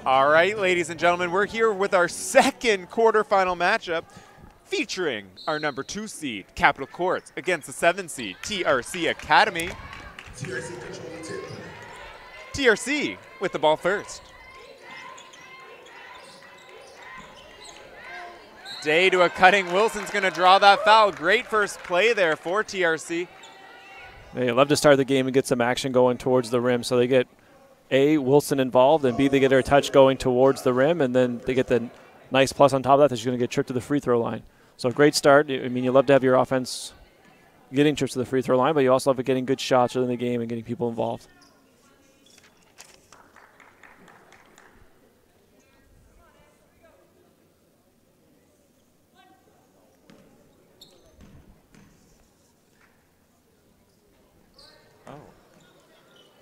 All right, ladies and gentlemen, we're here with our second quarterfinal matchup featuring our number 2 seed, Capital Courts, against the 7 seed, TRC Academy. TRC control the tip. TRC with the ball first. Day to a cutting. Wilson's going to draw that foul. Great first play there for TRC. They love to start the game and get some action going towards the rim, so they get A, Wilson involved, and B, they get their touch going towards the rim, and then they get the nice plus on top of that she's going to get tripped to the free throw line. So a great start. I mean, you love to have your offense getting trips to the free throw line, but you also love it getting good shots early in the game and getting people involved.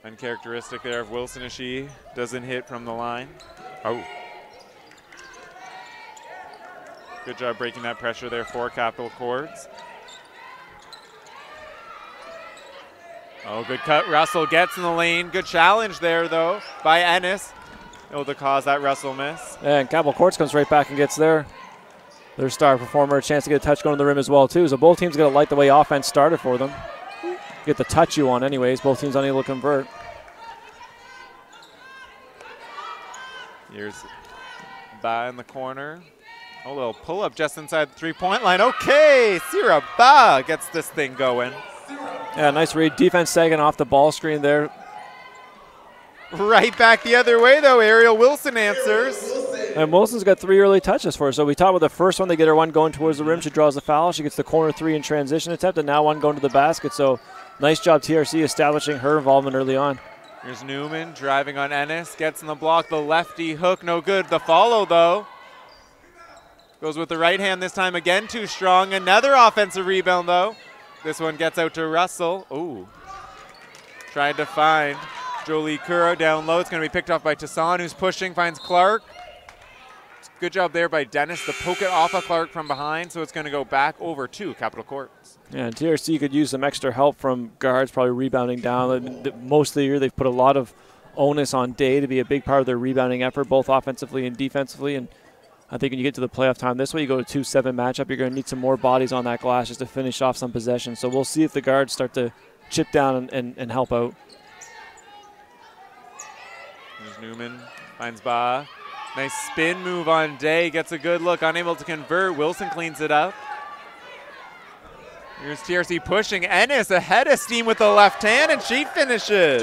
Uncharacteristic there of Wilson as she doesn't hit from the line. Oh. Good job breaking that pressure there for Capital Courts. Oh, good cut. Russell gets in the lane. Good challenge there, though, by Ennis. Able to cause that Russell miss. And Capital Courts comes right back and gets their star performer a chance to get a touch going to the rim as well, too. So both teams going to like the way offense started for them. Get the touch you want anyways. Both teams unable to convert. Here's Ba in the corner. A little pull-up just inside the three-point line. Okay, Sierra Ba gets this thing going. Yeah, nice read. Defense sagging off the ball screen there. Right back the other way, though. Ariel Wilson answers. And Wilson's got 3 early touches for her. So we talked about the first one. They get her one going towards the rim. She draws the foul. She gets the corner 3 in transition attempt, and now one going to the basket. So nice job, TRC, establishing her involvement early on. Here's Newman driving on Ennis. Gets in the block. The lefty hook, no good. The follow, though. Goes with the right hand this time again, too strong. Another offensive rebound, though. This one gets out to Russell. Ooh. Tried to find Jolie Kuro down low. It's going to be picked off by Tassan, who's pushing, finds Clark. Good job there by Dennis to poke it off of Clark from behind, so it's going to go back over to Capital Courts. Yeah, and TRC could use some extra help from guards, probably rebounding down. Most of the year, they've put a lot of onus on Day to be a big part of their rebounding effort, both offensively and defensively. And I think when you get to the playoff time this way, you go to 2-7 matchup, you're going to need some more bodies on that glass just to finish off some possessions. So we'll see if the guards start to chip down and help out. There's Newman, finds Ba. Nice spin move on Day, gets a good look, unable to convert. Wilson cleans it up. Here's TRC pushing. Ennis ahead of steam with the left hand, and she finishes.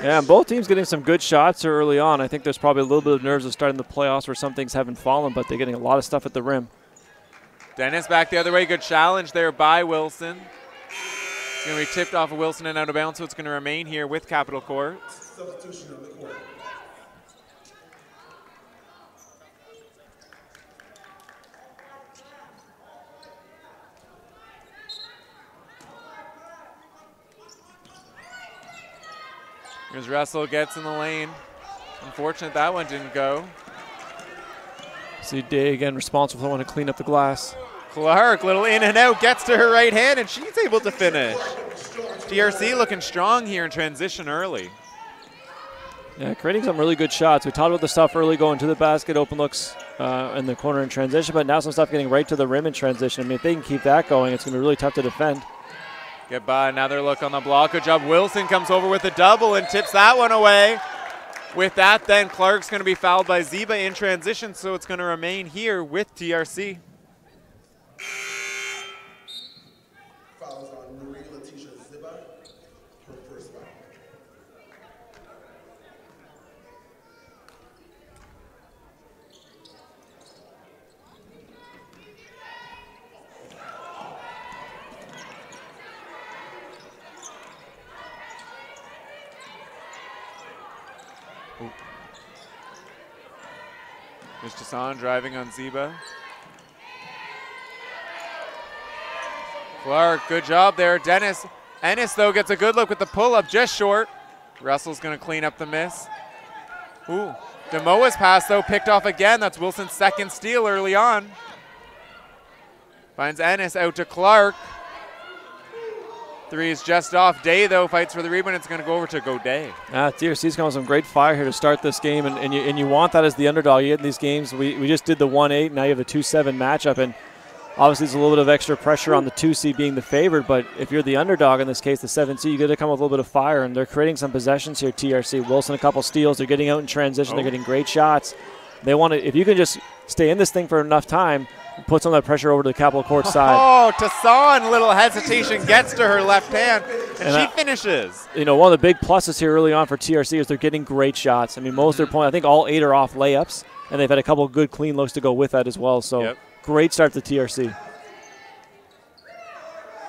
Yeah, and both teams getting some good shots early on. I think there's probably a little bit of nerves of starting the playoffs where some things haven't fallen, but they're getting a lot of stuff at the rim. Dennis back the other way. Good challenge there by Wilson. It's going to be tipped off of Wilson and out of bounds, so it's going to remain here with Capital Courts. Substitution on the court. Here's Russell, gets in the lane. Unfortunate that one didn't go. See Day again responsible for wanting to clean up the glass. Clark, little in and out, gets to her right hand, and she's able to finish. TRC looking strong here in transition early. Yeah, creating some really good shots. We talked about the stuff early going to the basket, open looks in the corner in transition, but now some stuff getting right to the rim in transition. I mean, if they can keep that going, it's going to be really tough to defend. Get by, another look on the block. Good job. Wilson comes over with a double and tips that one away. With that, then, Clark's going to be fouled by Ziba in transition, so it's going to remain here with TRC. Fouls on Marie Letitia Ziba, her first foul. There's Tassan driving on Ziba. Clark, good job there. Dennis. Ennis, though, gets a good look with the pull-up, just short. Russell's going to clean up the miss. Ooh. Demoa's pass, though, picked off again. That's Wilson's second steal early on. Finds Ennis out to Clark. Three is just off. Day, though, fights for the rebound. It's going to go over to Godet. TRC's coming with some great fire here to start this game, and you want that as the underdog. You get in these games. We just did the 1-8, now you have a 2-7 matchup, and obviously there's a little bit of extra pressure on the 2 seed being the favorite, but if you're the underdog, in this case the 7 seed, you got to come with a little bit of fire, and they're creating some possessions here, TRC. Wilson a couple steals. They're getting out in transition. They're getting great shots. They want to, if you can just stay in this thing for enough time, put some of that pressure over to the Capital Court side. Oh, Tassan, little hesitation, gets to her left hand, and she finishes. You know, one of the big pluses here early on for TRC is they're getting great shots. I mean, most of their points, I think all 8 are off layups, and they've had a couple of good clean looks to go with that as well. So great start to TRC.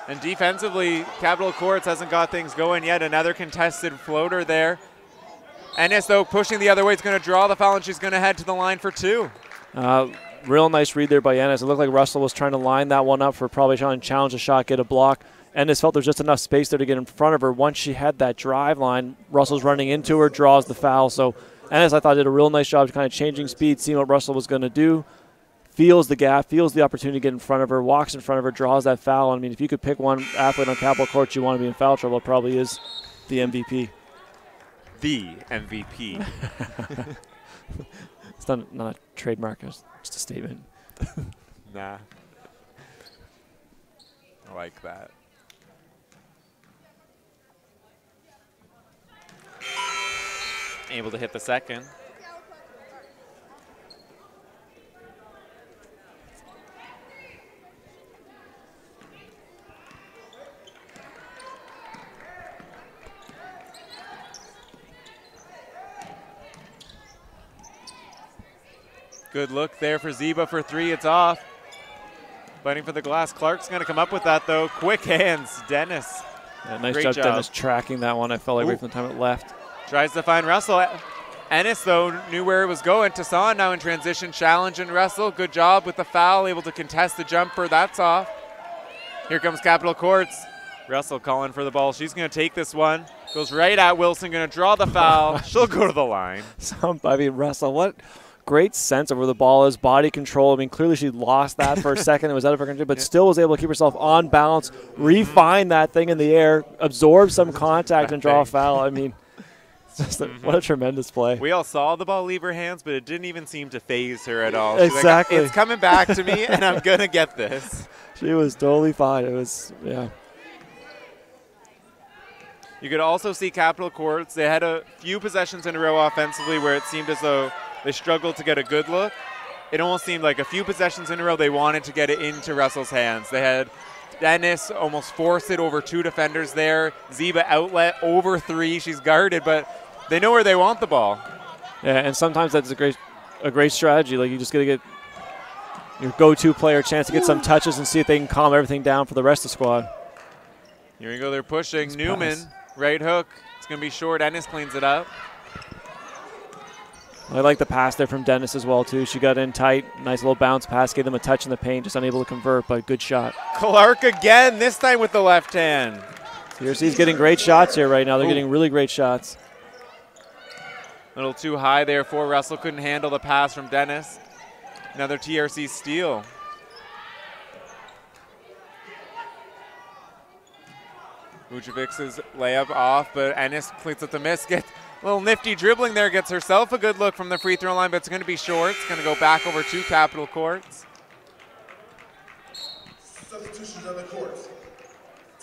And defensively, Capital Courts hasn't got things going yet. Another contested floater there. Ennis, though, pushing the other way. It's going to draw the foul, and she's going to head to the line for 2. Real nice read there by Ennis. It looked like Russell was trying to line that one up for probably trying to challenge a shot, get a block. Ennis felt there's just enough space there to get in front of her. Once she had that drive line, Russell's running into her, draws the foul. So Ennis, I thought, did a real nice job kind of changing speed, seeing what Russell was going to do. Feels the gap, feels the opportunity to get in front of her, walks in front of her, draws that foul. I mean, if you could pick one athlete on Capital Courts you want to be in foul trouble, it probably is the MVP. The MVP. It's not a trademark, it's just a statement. Nah. I like that. Able to hit the second. Good look there for Zeba for 3. It's off. Fighting for the glass. Clark's going to come up with that, though. Quick hands. Dennis. Yeah, nice job, Dennis, tracking that one. I felt like right from the time it left. Tries to find Russell. Ennis, though, knew where it was going. Tassan now in transition, challenging Russell. Good job with the foul. Able to contest the jumper. That's off. Here comes Capital Courts. Russell calling for the ball. She's going to take this one. Goes right at Wilson. Going to draw the foul. She'll go to the line. I mean, Russell, what great sense of where the ball is, body control. I mean, clearly she lost that for a second. It was out of her control, but still was able to keep herself on balance, refine that thing in the air, absorb some contact, and draw a foul. I mean, it's just what a tremendous play. We all saw the ball leave her hands, but it didn't even seem to phase her at all. Exactly. Like, it's coming back to me, and I'm going to get this. She was totally fine. It was, yeah. You could also see Capital Courts. They had a few possessions in a row offensively where it seemed as though they struggled to get a good look. It almost seemed like a few possessions in a row they wanted to get it into Russell's hands. They had Dennis almost force it over 2 defenders there. Zeba outlet over 3. She's guarded, but they know where they want the ball. Yeah, and sometimes that's a great strategy. Like, you just got to get your go-to player a chance to get some touches and see if they can calm everything down for the rest of the squad. Here we go. They're pushing. Nice Newman, pass. Right hook. It's going to be short. Ennis cleans it up. I like the pass there from Dennis as well, too. She got in tight. Nice little bounce pass. Gave them a touch in the paint. Just unable to convert, but good shot. Clark again, this time with the left hand. TRC's getting great shots here right now. They're getting really great shots. A little too high there for Russell. Couldn't handle the pass from Dennis. Another TRC steal. Vucevic's layup off, but Ennis completes with the miss. Gets a little nifty dribbling there, gets herself a good look from the free throw line, but it's going to be short. It's going to go back over to Capital Courts. Substitutions on the courts.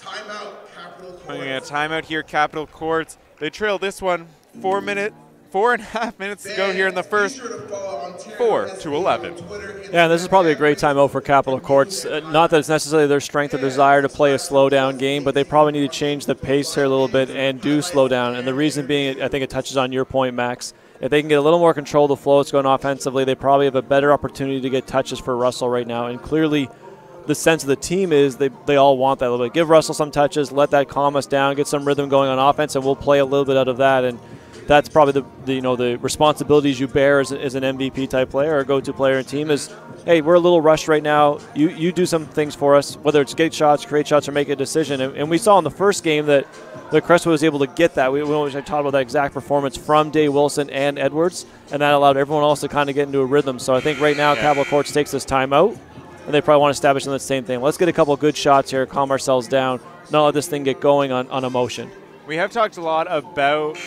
Timeout, Capital Courts. Bringing a timeout here, Capital Courts. They trail this one 4.5 minutes to go here in the first. 4-11. Yeah, this is probably a great timeout for Capital Courts. Not that it's necessarily their strength or desire to play a slow-down game, but they probably need to change the pace here a little bit and do slow down. And the reason being, I think it touches on your point, Max. If they can get a little more control of the flow that's going offensively, they probably have a better opportunity to get touches for Russell right now. And clearly, the sense of the team is they all want that a little bit. Give Russell some touches, let that calm us down, get some rhythm going on offense, and we'll play a little bit out of that. And that's probably the responsibilities you bear as an MVP type player or go-to player and team is, hey, we're a little rushed right now. You do some things for us, whether it's get shots, create shots, or make a decision. And we saw in the first game that the Crestwood was able to get that. We always talked about that exact performance from Day Wilson and Edwards, and that allowed everyone else to kind of get into a rhythm. So I think right now Capital Courts takes this timeout, and they probably want to establish the same thing. Let's get a couple of good shots here, calm ourselves down, not let this thing get going on emotion. We have talked a lot about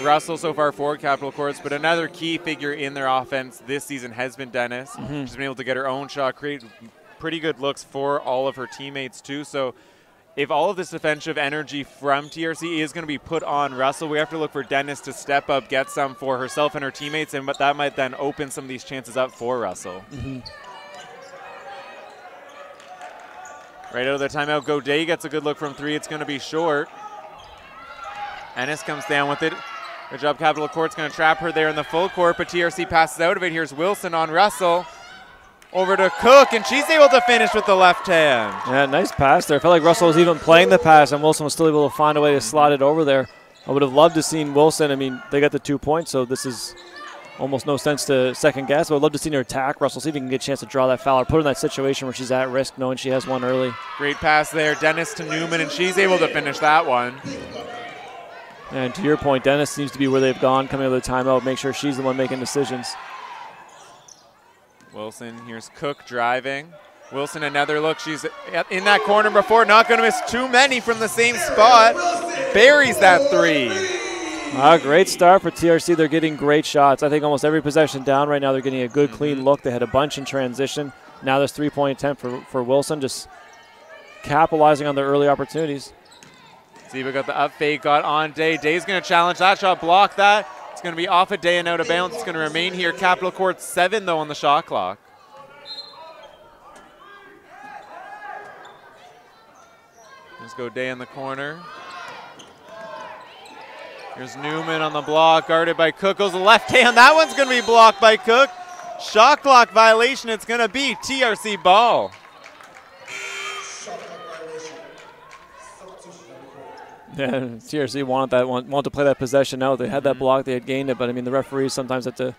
Russell so far for Capital Courts, but another key figure in their offense this season has been Dennis. She's been able to get her own shot, create pretty good looks for all of her teammates too. So if all of this defensive energy from TRC is going to be put on Russell, we have to look for Dennis to step up, get some for herself and her teammates, and that might then open some of these chances up for Russell. Right out of the timeout, Godet gets a good look from 3. It's going to be short. Ennis comes down with it. Good job, Capital Court's going to trap her there in the full court, but TRC passes out of it. Here's Wilson on Russell. Over to Cook, and she's able to finish with the left hand. Yeah, nice pass there. I felt like Russell was even playing the pass, and Wilson was still able to find a way to slot it over there. I would have loved to have seen Wilson. I mean, they got the 2 points, so this is almost no sense to second guess. But I'd love to see her attack Russell, see if he can get a chance to draw that foul or put her in that situation where she's at risk, knowing she has one early. Great pass there, Dennis to Newman, and she's able to finish that one. And to your point, Dennis seems to be where they've gone coming out of the timeout, make sure she's the one making decisions. Wilson, here's Cook driving. Wilson, another look. She's in that corner before, not going to miss too many from the same spot. Buries that 3. Great start for TRC. They're getting great shots. I think almost every possession down right now, they're getting a good, clean look. They had a bunch in transition. Now there's 3-point attempt for Wilson, just capitalizing on their early opportunities. Ziva got the up fake, got on Day. Day's going to challenge that shot, block that. It's going to be off a Day and out of bounds. It's going to remain here. Capital Court 7, though, on the shot clock. Let's go Day in the corner. Here's Newman on the block, guarded by Cook. Goes the left hand. That one's going to be blocked by Cook. Shot clock violation. It's going to be TRC ball. Yeah, TRC wanted to play that possession out. They had that block, they had gained it, but I mean the referees sometimes have to,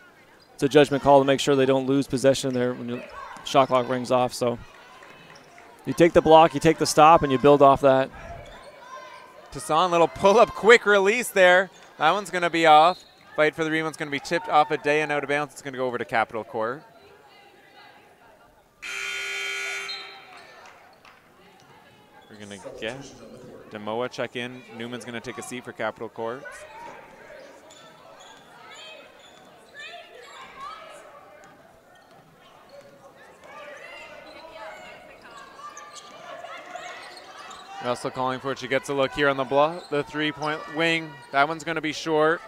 it's a judgment call to make sure they don't lose possession there when the shot clock rings off. So you take the block, you take the stop, and you build off that. Tassan, little pull-up quick release there. That one's going to be off. Fight for the rebound's going to be tipped off a Day and out of bounds. It's going to go over to Capital Court. We're going to get Demoa check in. Newman's going to take a seat for Capital Court. Russell calling for it. She gets a look here on the block, the 3-point wing. That one's going to be short.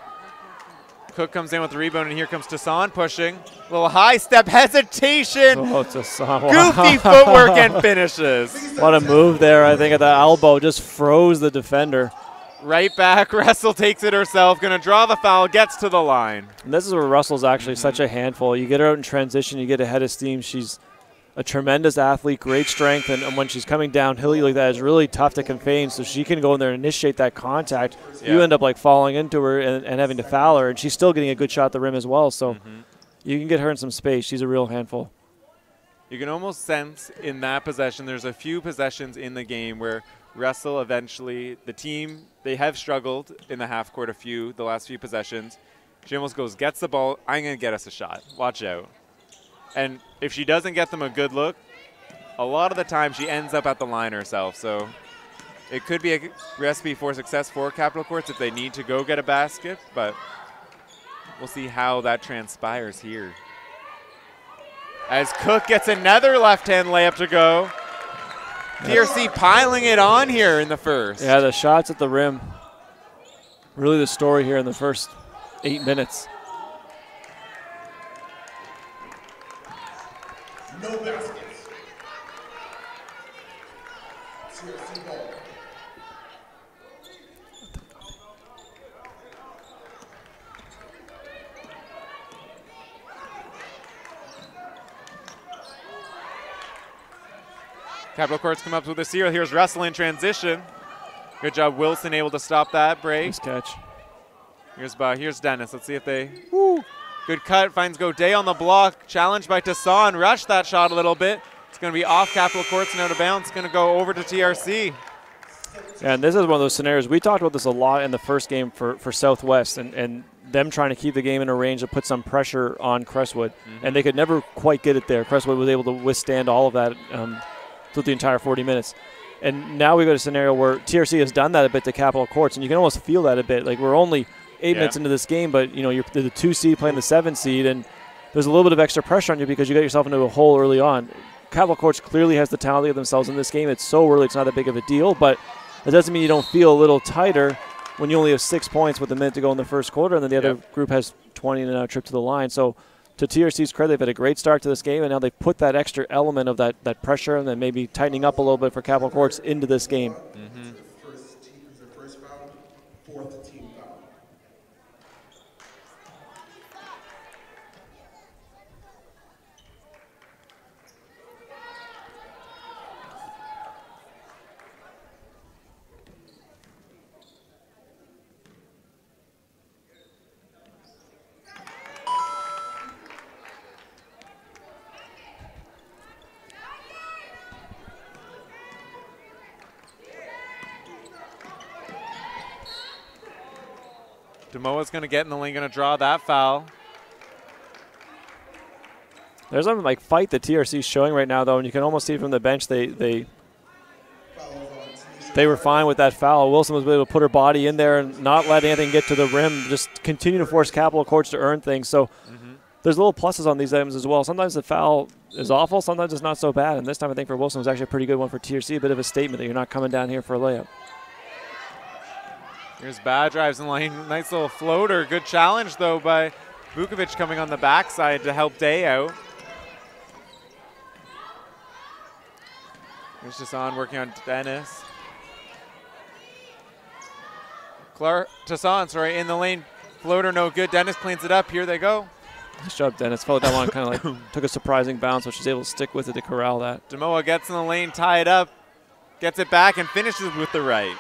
Cook comes in with the rebound, and here comes Tassan pushing. Little high step hesitation. Oh, Tassan. Goofy footwork and finishes. What a move there, I think, at the elbow. Just froze the defender. Right back. Russell takes it herself. Going to draw the foul, gets to the line. And this is where Russell's actually such a handful. You get her out in transition, you get ahead of steam. She's a tremendous athlete, great strength, and when she's coming downhill like that, it's really tough to contain, so she can go in there and initiate that contact. Yeah. You end up like falling into her and having to foul her, and she's still getting a good shot at the rim as well, so you can get her in some space. She's a real handful. You can almost sense in that possession, there's a few possessions in the game where Russell eventually, the team, they have struggled in the half court the last few possessions. She almost goes, gets the ball, I'm going to get us a shot. Watch out. And if she doesn't get them a good look, a lot of the time she ends up at the line herself. So it could be a recipe for success for Capital Courts if they need to go get a basket, but we'll see how that transpires here. As Cook gets another left-hand layup to go. TRC piling it on here in the first. Yeah, the shots at the rim. Really the story here in the first 8 minutes. No baskets. TRC ball. Capital Courts come up with a steal. Here's Russell in transition. Good job, Wilson, able to stop that break. Nice catch. Here's Dennis. Let's see if they. Woo. Good cut. Finds Godet on the block. Challenged by Tassan. Rushed that shot a little bit. It's going to be off Capital Courts and out of bounds. It's going to go over to TRC. Yeah, and this is one of those scenarios. We talked about this a lot in the first game for Southwest and them trying to keep the game in a range to put some pressure on Crestwood. And they could never quite get it there. Crestwood was able to withstand all of that through the entire 40 minutes. And now we've got a scenario where TRC has done that a bit to Capital Courts, and you can almost feel that a bit. Like, we're only 8 minutes into this game, but, you know, you're the 2 seed playing the 7 seed, and there's a little bit of extra pressure on you because you got yourself into a hole early on. Capital Courts clearly has the talent of themselves in this game. It's so early, it's not that big of a deal, but it doesn't mean you don't feel a little tighter when you only have 6 points with a minute to go in the first quarter, and then the other group has 20 and a trip to the line. So to TRC's credit, they've had a great start to this game, and now they've put that extra element of that pressure and then maybe tightening up a little bit for Capital Courts into this game. First foul, fourth team foul. Demoa's going to get in the lane, going to draw that foul. There's something like fight that TRC's showing right now, though, and you can almost see from the bench they were fine with that foul. Wilson was able to put her body in there and not let anything get to the rim, just continue to force Capital Courts to earn things. So there's little pluses on these items as well. Sometimes the foul is awful, sometimes it's not so bad, and this time I think for Wilson it was actually a pretty good one for TRC, a bit of a statement that you're not coming down here for a layup. Here's Bad drives in lane. Nice little floater. Good challenge, though, by Vukovic coming on the backside to help Day out. Here's Tassan working on Dennis. Tassan, sorry, in the lane. Floater no good. Dennis cleans it up. Here they go. Nice job, Dennis. Followed that one, kind of like took a surprising bounce, so she's able to stick with it to corral that. Demoa gets in the lane, tie it up, gets it back, and finishes with the right.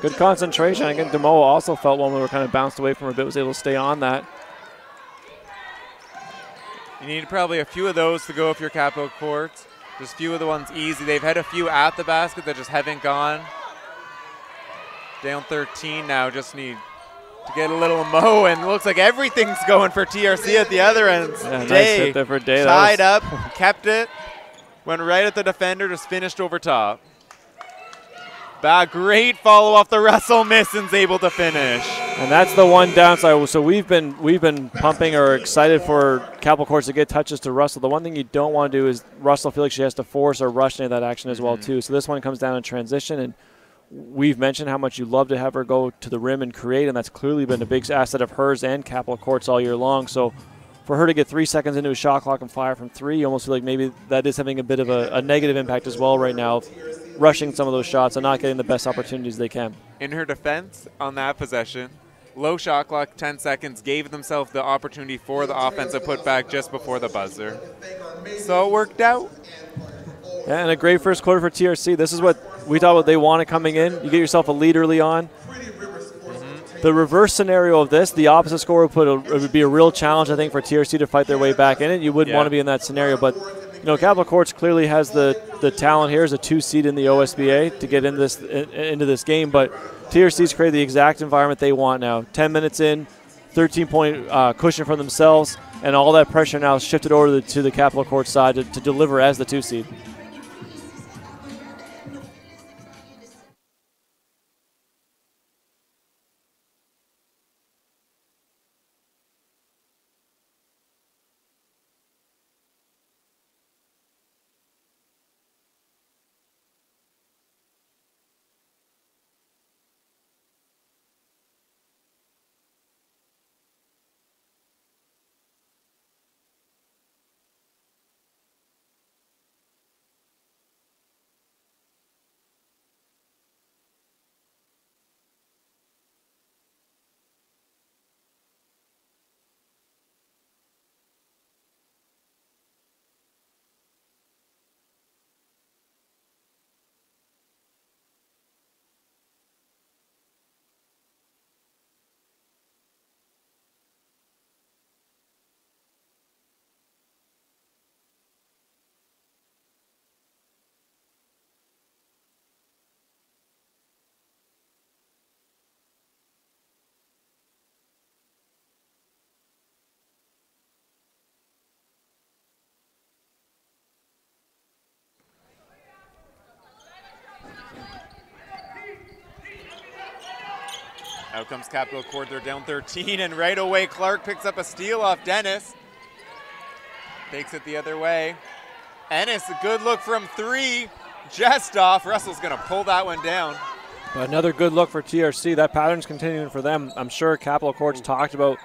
Good concentration. Again, Demoa also felt one we were kind of bounced away from her a bit, was able to stay on that. You need probably a few of those to go if you're Capital Courts. Just a few of the ones easy. They've had a few at the basket that just haven't gone. Down 13 now, just need to get a little mo, and it looks like everything's going for TRC at the other end. Yeah, nice hit there for Day. Tied up, kept it, went right at the defender, just finished over top. Great follow off the Russell miss and's able to finish. And that's the one downside. So we've been pumping or excited for Capital Courts to get touches to Russell. The one thing you don't want to do is Russell feel like she has to force or rush into that action as well too. So this one comes down in transition, and we've mentioned how much you love to have her go to the rim and create, and that's clearly been a big asset of hers and Capital Courts all year long. So for her to get 3 seconds into a shot clock and fire from 3, you almost feel like maybe that is having a bit of a negative impact as well right now, rushing some of those shots and not getting the best opportunities they can. In her defense on that possession, low shot clock, 10 seconds, gave themselves the opportunity for the offensive putback just before the buzzer. So it worked out. Yeah, and a great first quarter for TRC. This is what we thought what they wanted coming in. You get yourself a lead early on. The reverse scenario of this, the opposite score it would be a real challenge, I think, for TRC to fight their way back in it. You wouldn't want to be in that scenario, but you know, Capital Courts clearly has the talent here as a 2 seed in the OSBA to get into this game, but TRC's created the exact environment they want now. 10 minutes in, 13-point cushion for themselves, and all that pressure now shifted over to the Capital Courts side to deliver as the 2 seed. Out comes Capital Court. They're down 13, and right away Clark picks up a steal off Dennis. Takes it the other way. Ennis, a good look from 3. Just off. Russell's going to pull that one down. Another good look for TRC. That pattern's continuing for them. I'm sure Capital Court's talked about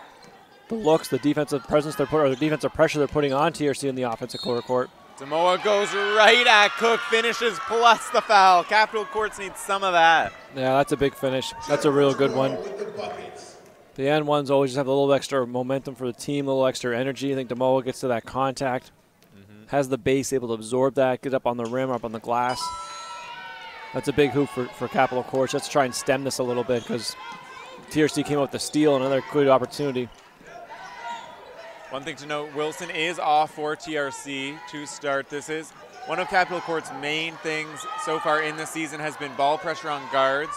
the looks, the defensive presence they're putting, or the defensive pressure they're putting on TRC in the offensive quarter court. Samoa goes right at Cook, finishes plus the foul. Capital Courts needs some of that. Yeah, that's a big finish. That's a real good one. The end ones always just have a little extra momentum for the team, a little extra energy. I think Demoa gets to that contact, has the base able to absorb that, get up on the rim, up on the glass. That's a big hoop for Capital Courts. Let's try and stem this a little bit because TRC came out with the steal, another good opportunity. One thing to note, Wilson is off for TRC to start. This is one of Capital Court's main things so far in the season has been ball pressure on guards,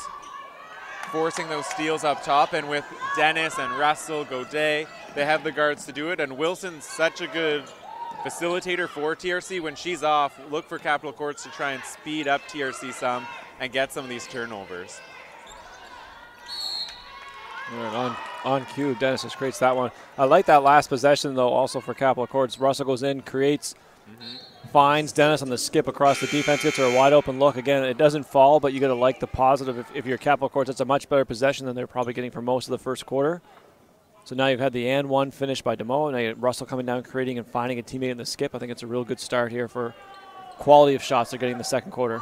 forcing those steals up top. And with Dennis and Russell, Godet, they have the guards to do it. And Wilson's such a good facilitator for TRC. When she's off, look for Capital Courts to try and speed up TRC some and get some of these turnovers. On cue, Dennis just creates that one. I like that last possession, though, also for Capital Courts. Russell goes in, creates, finds Dennis on the skip across the defense, gets her a wide open look. Again, it doesn't fall, but you got to like the positive. If you're Capital Courts, it's a much better possession than they're probably getting for most of the first quarter. So now you've had the and one finish by Demoa. Now you have Russell coming down, creating and finding a teammate in the skip. I think it's a real good start here for quality of shots they're getting in the second quarter.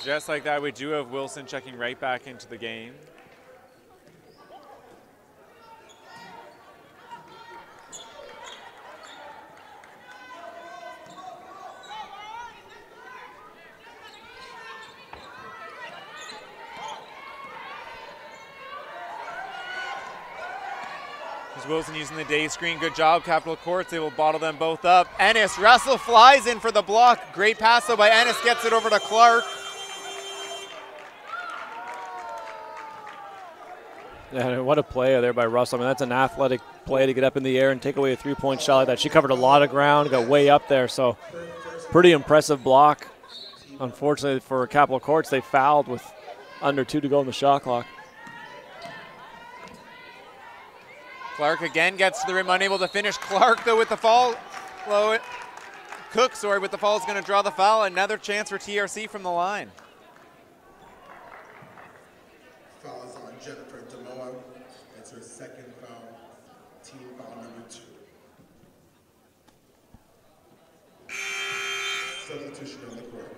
Just like that, we do have Wilson checking right back into the game. Wilson using the day screen. Good job, Capital Courts. They will bottle them both up. Ennis, Russell flies in for the block. Great pass though by Ennis. Gets it over to Clark. Yeah, what a play there by Russell. I mean, that's an athletic play to get up in the air and take away a three-point shot like that. She covered a lot of ground, got way up there, so pretty impressive block. Unfortunately for Capital Courts, they fouled with under 2 to go in the shot clock. Clark again gets to the rim, unable to finish. Clark, though, with the fall. Cook, sorry, with the fall is going to draw the foul. Another chance for TRC from the line. Foul is on Jennifer Demoa. That's her second foul. Team foul number 2. Substitution on the court.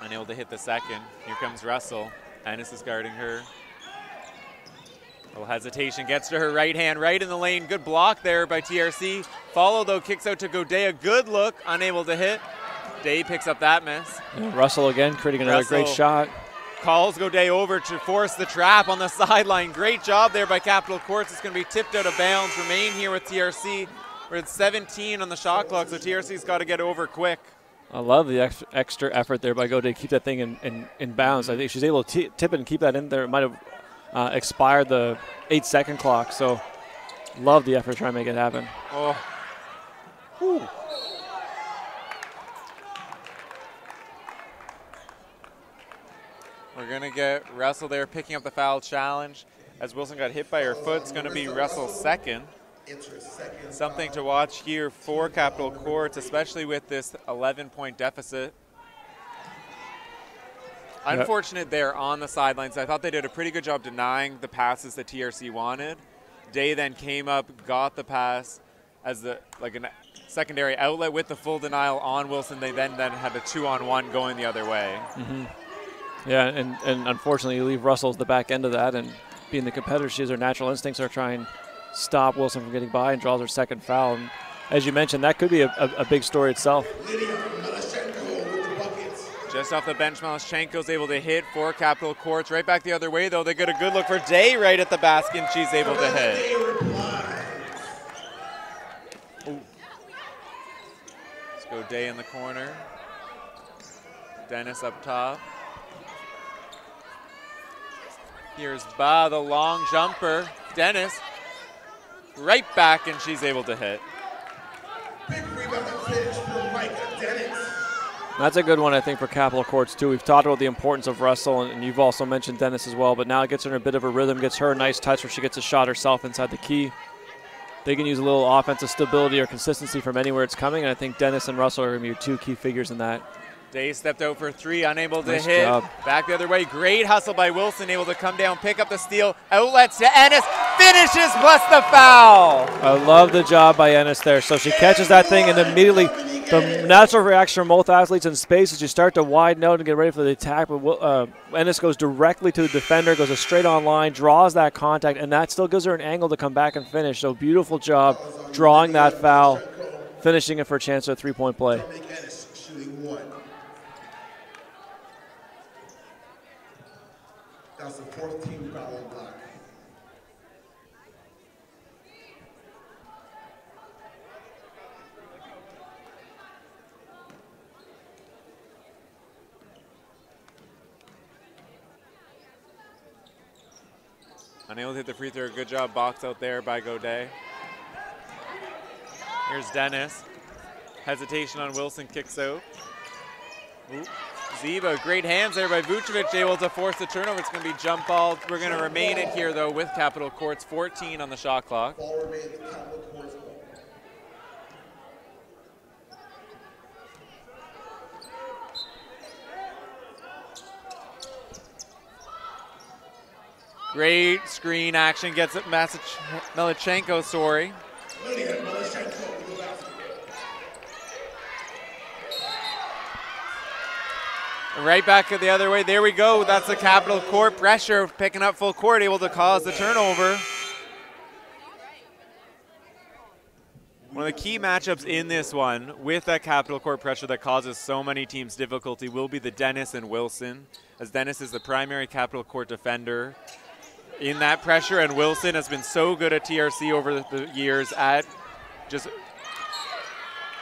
Unable to hit the second. Here comes Russell. Ennis is guarding her. A little hesitation, gets to her right hand, right in the lane. Good block there by TRC. Follow, though, kicks out to Godet. A good look, unable to hit. Day picks up that miss. And Russell again creating another great shot. Calls Godet over to force the trap on the sideline. Great job there by Capital Courts. It's going to be tipped out of bounds. Remain here with TRC. We're at 17 on the shot clock, so TRC's got to get over quick. I love the extra effort there by Godet to keep that thing in bounds. I think she's able to tip it and keep that in there. It might have expired the 8-second clock, so love the effort to try and make it happen. Oh. Whew. We're going to get Russell there picking up the foul challenge. As Wilson got hit by her foot, it's going to be Russell's second. Something to watch here for Capital Courts, especially with this 11-point deficit. Unfortunate there on the sidelines. I thought they did a pretty good job denying the passes that TRC wanted. Day then came up, got the pass as a secondary outlet with the full denial on Wilson. They then had a 2-on-1 going the other way. Yeah, and unfortunately you leave Russell as the back end of that, and being the competitor she is, her natural instincts are trying stop Wilson from getting by and draws her second foul. And as you mentioned, that could be a big story itself. Just off the bench, Malaschenko's able to hit for Capital Courts. Right back the other way, though. They get a good look for Day right at the basket, and she's able to hit. Godet in the corner. Dennis up top. Here's Ba, the long jumper. Dennis right back, and she's able to hit. Big rebound finish for Micah Dennis. That's a good one, I think, for Capital Courts, too. We've talked about the importance of Russell, and you've also mentioned Dennis as well, but now it gets her in a bit of a rhythm, gets her a nice touch where she gets a shot herself inside the key. They can use a little offensive stability or consistency from anywhere it's coming, and I think Dennis and Russell are going to be your two key figures in that. Day stepped out for three, unable to Nice hit. job. Back the other way. Great hustle by Wilson, able to come down, pick up the steal. Outlets to Ennis. Finishes plus the foul. I love the job by Ennis there. So she catches that thing, and immediately the natural reaction from both athletes in space is you start to widen out and get ready for the attack. But Ennis goes directly to the defender, goes a straight on line, draws that contact, and that still gives her an angle to come back and finish. So beautiful job drawing that foul, finishing it for a chance at a three-point play. Ennis shooting one. That's the fourth team foul on block. Unable to hit the free throw. Good job box out there by Godet. Here's Dennis. Hesitation on Wilson, kicks out. Ooh. Ziba, great hands there by Vucevic, able to force the turnover. It's going to be jump ball. We're going to remain it here, though, with Capital Courts. 14 on the shot clock. Ball remains Capital Courts ball. Great screen action, gets it Melichenko, sorry. Lydia Melichenko with the basket. Right back the other way. There we go. That's the Capital Court pressure, picking up full court, able to cause the turnover. One of the key matchups in this one with that Capital Court pressure that causes so many teams difficulty will be the Dennis and Wilson, as Dennis is the primary Capital Court defender in that pressure, and Wilson has been so good at TRC over the years at just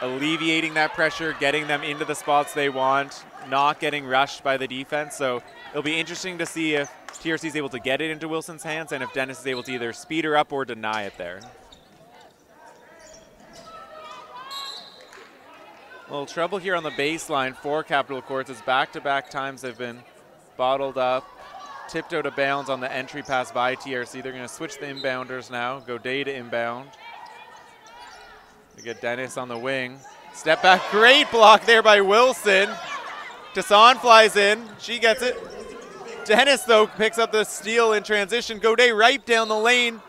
alleviating that pressure, getting them into the spots they want, not getting rushed by the defense. So it'll be interesting to see if TRC is able to get it into Wilson's hands and if Dennis is able to either speed her up or deny it there. A little trouble here on the baseline for Capital Courts as back-to-back times they've been bottled up, tipped out of bounds on the entry pass by TRC. They're going to switch the inbounders now, Godet to inbound. We get Dennis on the wing. Step back, great block there by Wilson. Tassan flies in, she gets it. Dennis, though, picks up the steal in transition. Godet right down the lane.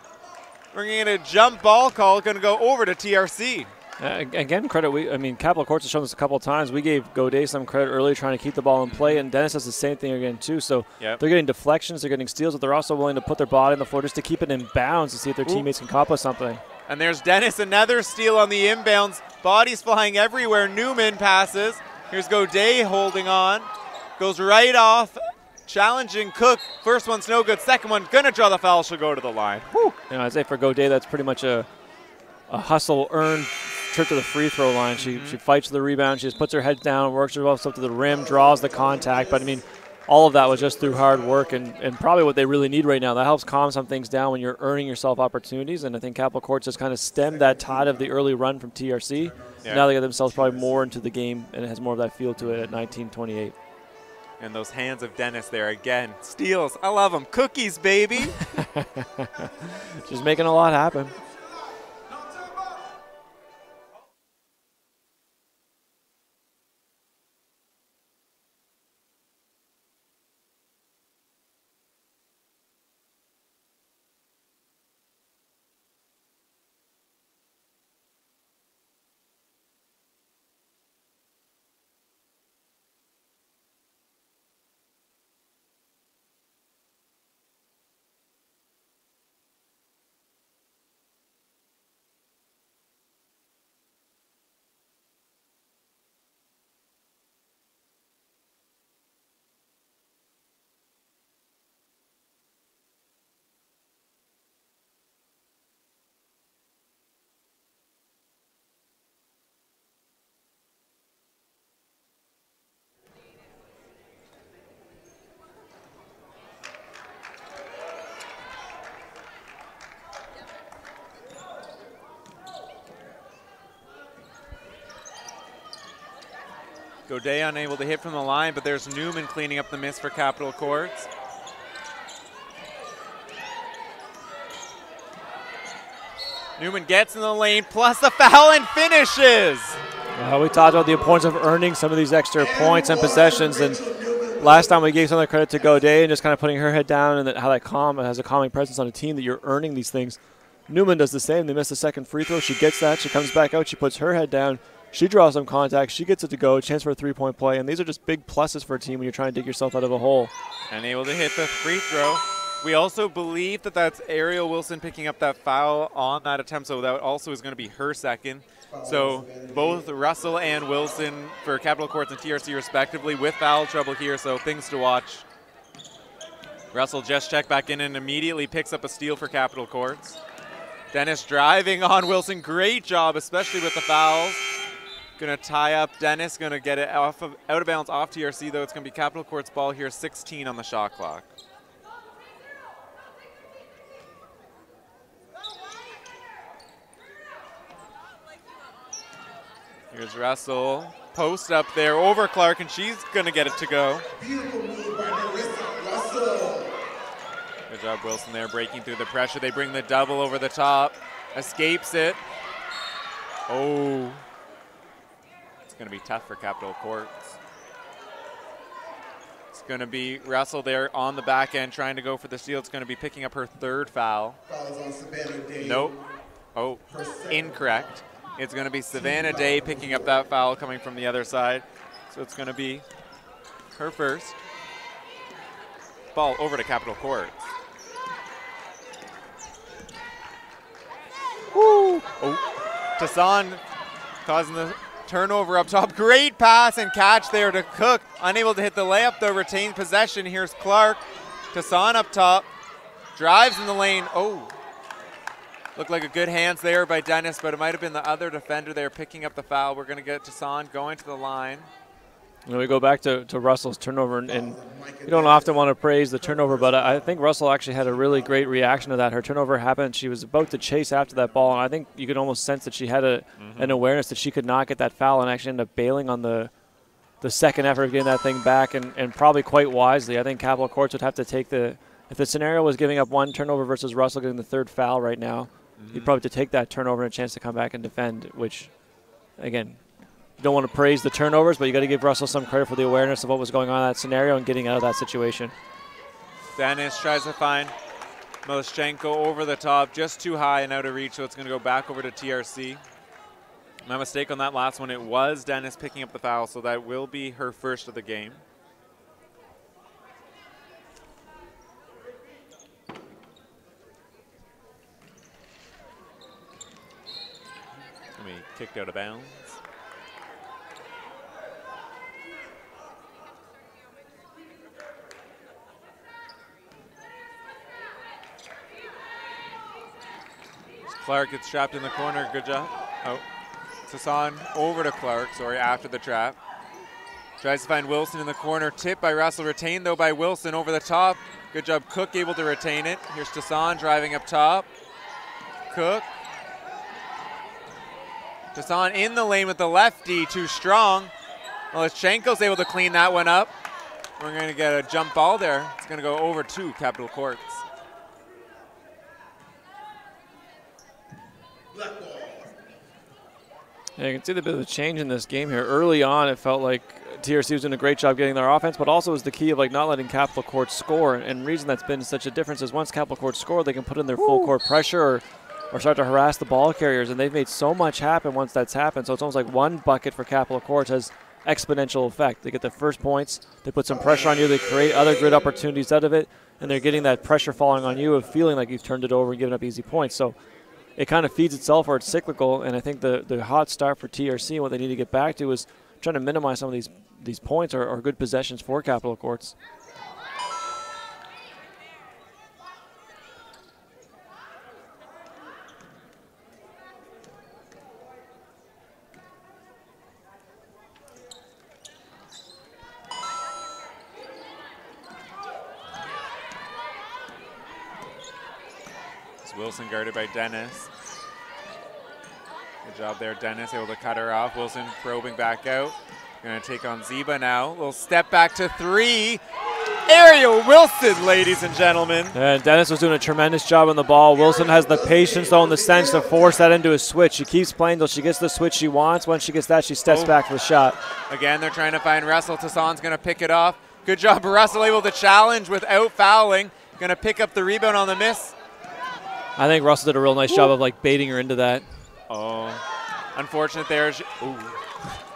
We're going to get a jump ball call, going to go over to TRC. Again, credit. I mean, Capital Courts has shown this a couple of times. We gave Godet some credit early trying to keep the ball in play, and Dennis does the same thing again, too. So they're getting deflections, they're getting steals, but they're also willing to put their body on the floor just to keep it in bounds to see if their teammates can accomplish something. And there's Dennis, another steal on the inbounds. Bodies flying everywhere. Newman passes. Here's Godet holding on. Goes right off. Challenging Cook. First one's no good. Second one, gonna draw the foul. She'll go to the line. Whew. You know, I'd say for Godet, that's pretty much a hustle earned trip to the free throw line. She fights for the rebound. She just puts her head down, works herself up to the rim, draws the contact. But I mean, all of that was just through hard work and probably what they really need right now. That helps calm some things down when you're earning yourself opportunities. And I think Capital Courts just kind of stemmed that tide of the early run from TRC. Yeah. Now they get themselves probably more into the game, and it has more of that feel to it at 19-28. And those hands of Dennis there again. Steals. I love them. Cookies, baby. She's making a lot happen. Godet unable to hit from the line, but there's Newman cleaning up the miss for Capital Courts. Newman gets in the lane, plus the foul and finishes. We talked about the importance of earning some of these extra points and possessions, and last time we gave some of the credit to Godet and just kind of putting her head down, and how that has a calming presence on a team that you're earning these things. Newman does the same. They miss the second free throw. She gets that. She comes back out. She puts her head down. She draws some contact. She gets it to go. Chance for a three-point play, and these are just big pluses for a team when you're trying to dig yourself out of a hole. And able to hit the free throw. We also believe that that's Ariel Wilson picking up that foul on that attempt, so that also is going to be her second. So both Russell and Wilson for Capital Courts and TRC respectively with foul trouble here, so things to watch. Russell just checked back in and immediately picks up a steal for Capital Courts. Dennis driving on Wilson. Great job, especially with the fouls. Going to tie up Dennis, going to get it out of bounds off TRC, though. It's going to be Capital Courts ball here, 16 on the shot clock. Here's Russell, post up there over Clark, and she's going to get it to go. Beautiful move by Marissa Russell. Good job, Wilson there, breaking through the pressure. They bring the double over the top, escapes it. Oh, it's going to be tough for Capital Courts. It's going to be Russell there on the back end trying to go for the steal. It's going to be picking up her third foul. Fouls on Savannah Day. Nope. Oh, incorrect. It's going to be Savannah Day picking up that foul coming from the other side. So it's going to be her first. Ball over to Capital Courts. Woo! Oh, Tassan causing the turnover up top. Great pass and catch there to Cook. Unable to hit the layup though, retained possession. Here's Clark. Tassan up top. Drives in the lane. Oh. Looked like a good hands there by Dennis, but it might have been the other defender there picking up the foul. We're going to get Tassan going to the line. And we go back to Russell's turnover, and you don't often want to praise the turnover, but I think Russell actually had a really great reaction to that. Her turnover happened. She was about to chase after that ball, and I think you could almost sense that she had an awareness that she could not get that foul and actually end up bailing on the second effort of getting that thing back, and probably quite wisely. I think Capital Courts would have to take if the scenario was giving up one turnover versus Russell getting the third foul right now, you'd probably have to take that turnover and a chance to come back and defend, which, again, you don't want to praise the turnovers, but you got to give Russell some credit for the awareness of what was going on in that scenario and getting out of that situation. Dennis tries to find Moschenko over the top, just too high and out of reach, so it's going to go back over to TRC. My mistake on that last one, it was Dennis picking up the foul, so that will be her first of the game. Kicked out of bounds. Clark gets trapped in the corner. Good job. Oh, Tassan over to Clark. Sorry, after the trap. Tries to find Wilson in the corner. Tip by Russell. Retained, though, by Wilson over the top. Good job. Cook able to retain it. Here's Tassan driving up top. Cook. Tassan in the lane with the lefty, too strong. Moschenko's able to clean that one up. We're going to get a jump ball there. It's going to go over to Capital Courts. Yeah, you can see the bit of a change in this game here. Early on, it felt like TRC was doing a great job getting their offense, but also was the key of not letting Capital Courts score. And the reason that's been such a difference is once Capital Courts score, they can put in their full court pressure or start to harass the ball carriers, and they've made so much happen once that's happened. So it's almost like one bucket for Capital Courts has exponential effect. They get the first points, they put some pressure on you, they create other good opportunities out of it, and they're getting that pressure falling on you of feeling like you've turned it over and given up easy points. So it kind of feeds itself, or it's cyclical, and I think the hot start for TRC and what they need to get back to is trying to minimize some of these points or good possessions for Capital Courts. Wilson guarded by Dennis. Good job there, Dennis, able to cut her off. Wilson probing back out. Gonna take on Zeba now. Little step back to 3. Ariel Wilson, ladies and gentlemen. And Dennis was doing a tremendous job on the ball. Wilson has the patience, though, in the sense to force that into a switch. She keeps playing until she gets the switch she wants. Once she gets that, she steps back for the shot. Again, they're trying to find Russell. Tassan's going to pick it off. Good job, Russell, able to challenge without fouling. Going to pick up the rebound on the miss. I think Russell did a real nice job of like baiting her into that. Oh, unfortunate there.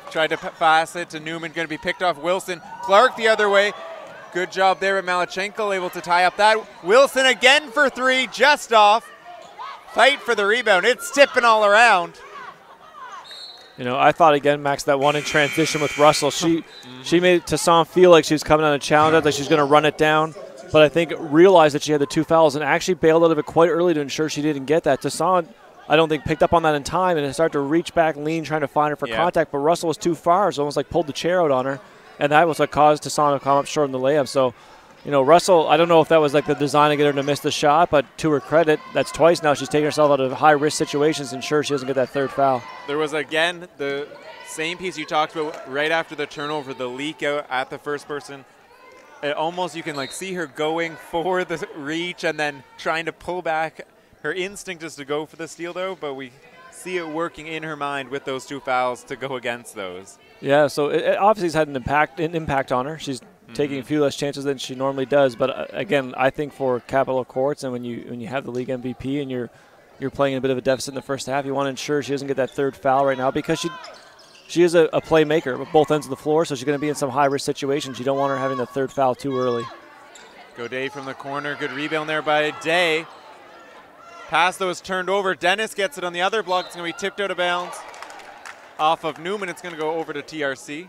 Tried to pass it to Newman, going to be picked off. Wilson, Clark the other way. Good job there with Malachenko, able to tie up that. Wilson again for 3, just off. Fight for the rebound. It's tipping all around. You know, I thought again, Max, that one in transition with Russell, she made Tassan feel like she was coming on a challenge, like she's going to run it down. But I think realized that she had the 2 fouls and actually bailed out of it quite early to ensure she didn't get that. Tassan, I don't think, picked up on that in time and it started to reach back, lean, trying to find her for contact. But Russell was too far, so almost like pulled the chair out on her. And that was what caused Tassan to come up short in the layup. So, you know, Russell, I don't know if that was like the design to get her to miss the shot, but to her credit, that's twice now she's taking herself out of high-risk situations to ensure she doesn't get that 3rd foul. There was, again, the same piece you talked about right after the turnover, the leak out at the first person. It almost, you can like see her going for the reach and then trying to pull back. Her instinct is to go for the steal, though, but we see it working in her mind with those 2 fouls to go against those. Yeah, so it obviously has had an impact on her. She's taking a few less chances than she normally does. But again, I think for Capital Courts and when you have the league MVP and you're playing a bit of a deficit in the first half, you want to ensure she doesn't get that 3rd foul right now because she is a playmaker at both ends of the floor, so she's going to be in some high-risk situations. You don't want her having the 3rd foul too early. Godet from the corner. Good rebound there by Day. Pass, though, is turned over. Dennis gets it on the other block. It's going to be tipped out of bounds. Off of Newman, it's going to go over to TRC.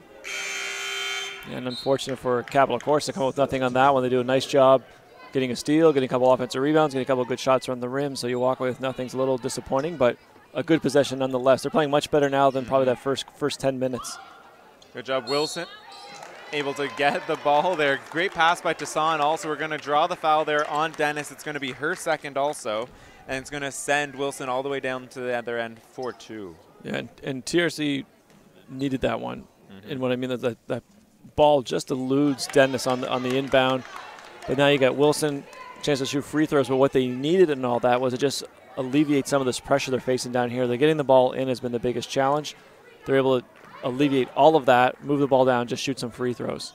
And unfortunate for Capital Courts to come up with nothing on that one. They do a nice job getting a steal, getting a couple offensive rebounds, getting a couple of good shots around the rim, so you walk away with nothing's a little disappointing, but a good possession nonetheless. They're playing much better now than probably that first 10 minutes. Good job, Wilson. Able to get the ball there. Great pass by Tassan. Also, we're going to draw the foul there on Dennis. It's going to be her second also, and it's going to send Wilson all the way down to the other end for 2. Yeah, and TRC needed that one. And what I mean is that ball just eludes Dennis on the inbound. But now you got Wilson, chance to shoot free throws. But what they needed and all that was to just alleviate some of this pressure they're facing down here. They're getting the ball in has been the biggest challenge. They're able to alleviate all of that, move the ball down, just shoot some free throws.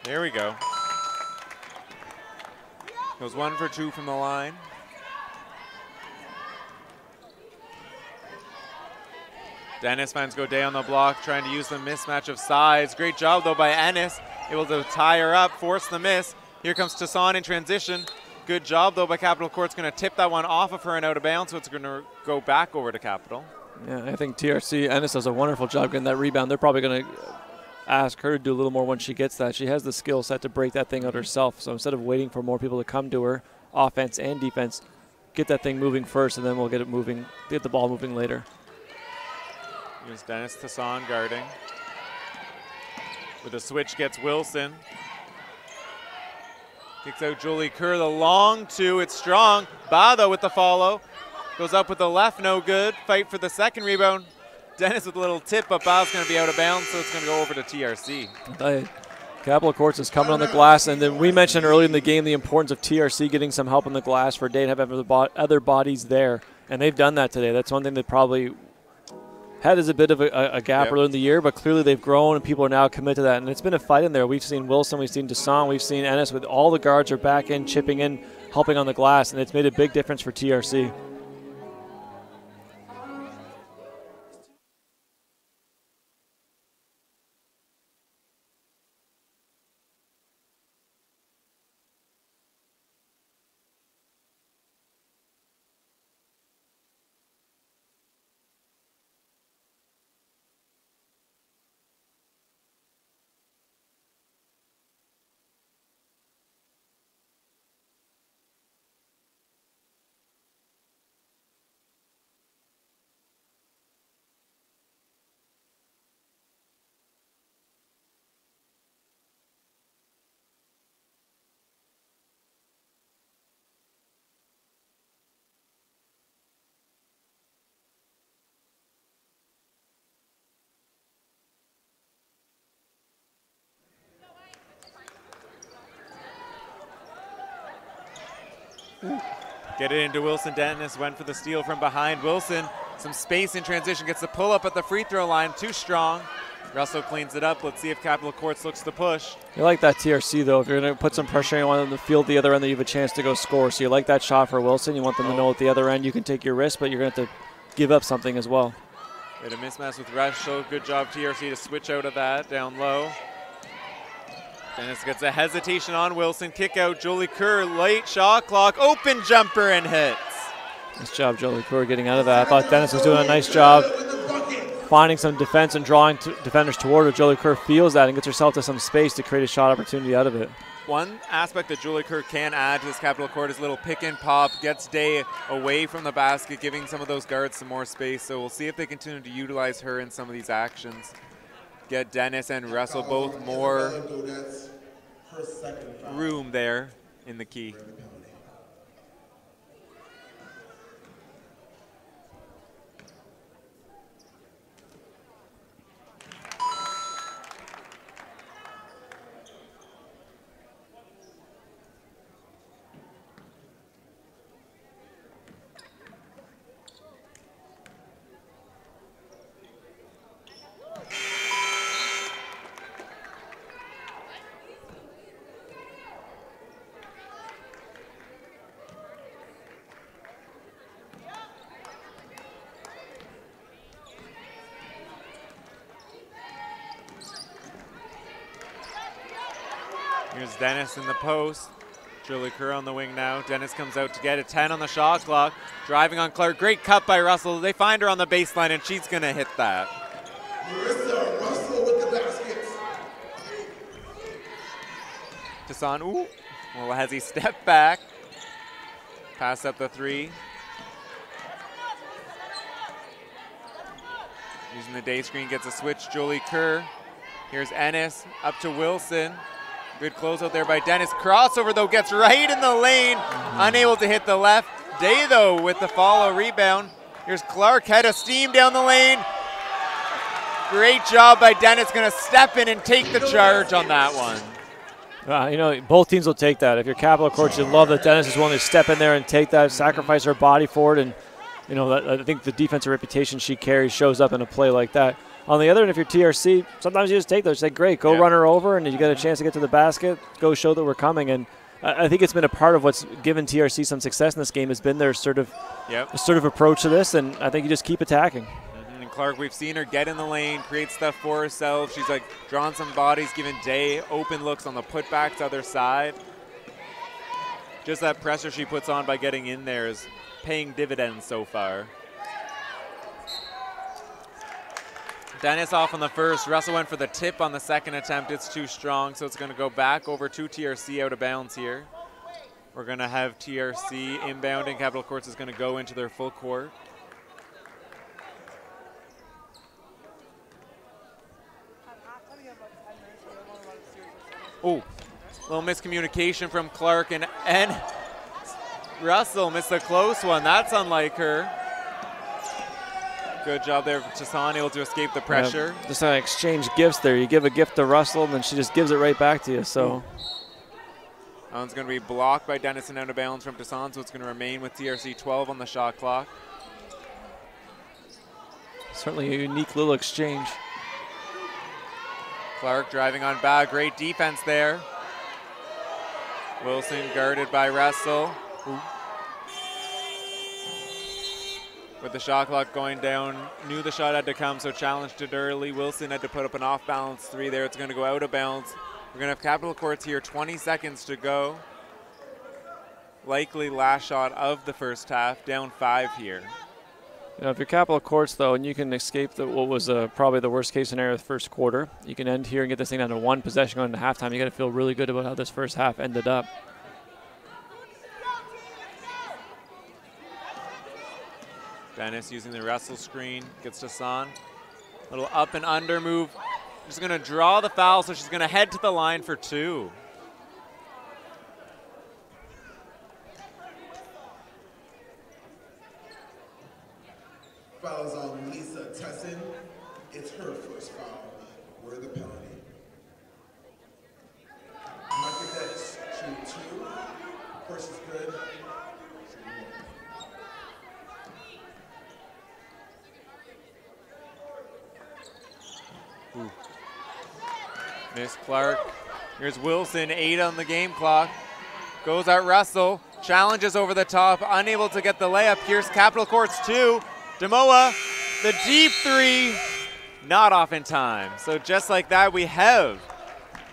There we go. Goes 1 for 2 from the line. Dennis finds Godet on the block, trying to use the mismatch of size. Great job, though, by Ennis. Able to tie her up, force the miss. Here comes Tassan in transition. Good job, though, by Capital Court's going to tip that one off of her and out of bounds, so it's going to go back over to Capital. Yeah, I think TRC, Ennis does a wonderful job getting that rebound. They're probably going to ask her to do a little more when she gets that. She has the skill set to break that thing out herself. So instead of waiting for more people to come to her, offense and defense, get that thing moving first, and then we'll get the ball moving later. Here's Dennis Tassan guarding. With a switch gets Wilson. Kicks out Jolie Kerr, the long 2, it's strong. Bado with the follow. Goes up with the left, no good. Fight for the second rebound. Dennis with a little tip, but Bado's going to be out of bounds, so it's going to go over to TRC. Capital Courts is coming on the glass, and then we mentioned earlier in the game the importance of TRC getting some help on the glass for Day to have other bodies there, and they've done that today. That's one thing that probably had as a bit of a gap earlier in the year, but clearly they've grown and people are now committed to that. And it's been a fight in there. We've seen Wilson, we've seen Tassan, we've seen Ennis with all the guards are back in, chipping in, helping on the glass, and it's made a big difference for TRC. Get it into Wilson. Dennis went for the steal from behind. Wilson, some space in transition, gets the pull up at the free throw line. Too strong. Russell cleans it up. Let's see if Capital Courts looks to push. You like that TRC, though. If you're going to put some pressure, you want them to field the other end, that you have a chance to go score. So you like that shot for Wilson. You want them to know at the other end you can take your risk, but you're going to have to give up something as well. Bit of mismatch with Russell. Good job, TRC, to switch out of that down low. Dennis gets a hesitation on Wilson. Kick out. Jolie Kerr, late shot clock. Open jumper and hits. Nice job, Jolie Kerr, getting out of that. I thought Dennis was doing a nice job finding some defense and drawing defenders toward her. Jolie Kerr feels that and gets herself to some space to create a shot opportunity out of it. One aspect that Jolie Kerr can add to this Capital Court is a little pick and pop, gets Day away from the basket, giving some of those guards some more space. So we'll see if they continue to utilize her in some of these actions. Get Dennis and Russell both more room there in the key. Here's Dennis in the post. Jolie Kerr on the wing now. Dennis comes out to get a 10 on the shot clock. Driving on Clark. Great cut by Russell. They find her on the baseline, and she's going to hit that. Russell with the baskets. Tassan, ooh. Well, has he stepped back? Pass up the three. Using the day screen, gets a switch. Jolie Kerr. Here's Ennis up to Wilson. Good closeout there by Dennis. Crossover, though, gets right in the lane. Unable to hit the left. Day, though, with the follow rebound. Here's Clark, head of steam down the lane. Great job by Dennis. Going to step in and take the charge on that one. You know, both teams will take that. If you're Capital Courts, you love that Dennis is willing to step in there and take that, sacrifice her body for it. And, you know, I think the defensive reputation she carries shows up in a play like that. On the other end, if you're TRC, sometimes you just take those. Say, great, go run her over, and you get a chance to get to the basket, go show that we're coming. And I think it's been a part of what's given TRC some success in this game has been their sort of approach to this, and I think you just keep attacking. And Clark, we've seen her get in the lane, create stuff for herself. She's like drawn some bodies, giving Day open looks on the putbacks other side. Just that pressure she puts on by getting in there is paying dividends so far. Dennis off on the first. Russell went for the tip on the second attempt. It's too strong, so it's going to go back over to TRC out of bounds here. We're going to have TRC inbounding. Capital Courts is going to go into their full court. Oh, little miscommunication from Clark, and Russell missed a close one. That's unlike her. Good job there, Tassan, able to escape the pressure. Yeah, just exchange gifts there. You give a gift to Russell, and then she just gives it right back to you. So that one's going to be blocked by Dennis and out of bounds from Tassan, so it's going to remain with TRC 12 on the shot clock. Certainly a unique little exchange. Clark driving on bag. Great defense there. Wilson guarded by Russell. Ooh. With the shot clock going down, knew the shot had to come, so challenged it early. Wilson had to put up an off-balance three there. It's going to go out of bounds. We're going to have Capital Courts here, 20 seconds to go. Likely last shot of the first half, down 5 here. You know, if you're Capital Courts, though, and you can escape what was probably the worst-case scenario of the first quarter, you can end here and get this thing down to 1 possession going into halftime. You got to feel really good about how this first half ended up. Dennis using the Russell screen, gets to Son. Little up and under move. She's going to draw the foul, so she's going to head to the line for 2. Fouls on Lisa Tessin. It's her first foul. We're the penalty. Market that shoot 2. First is good. Miss Clark. Here's Wilson, 8 on the game clock. Goes at Russell, challenges over the top, unable to get the layup. Here's Capital Courts 2. Demoa, the deep 3, not off in time. So just like that, we have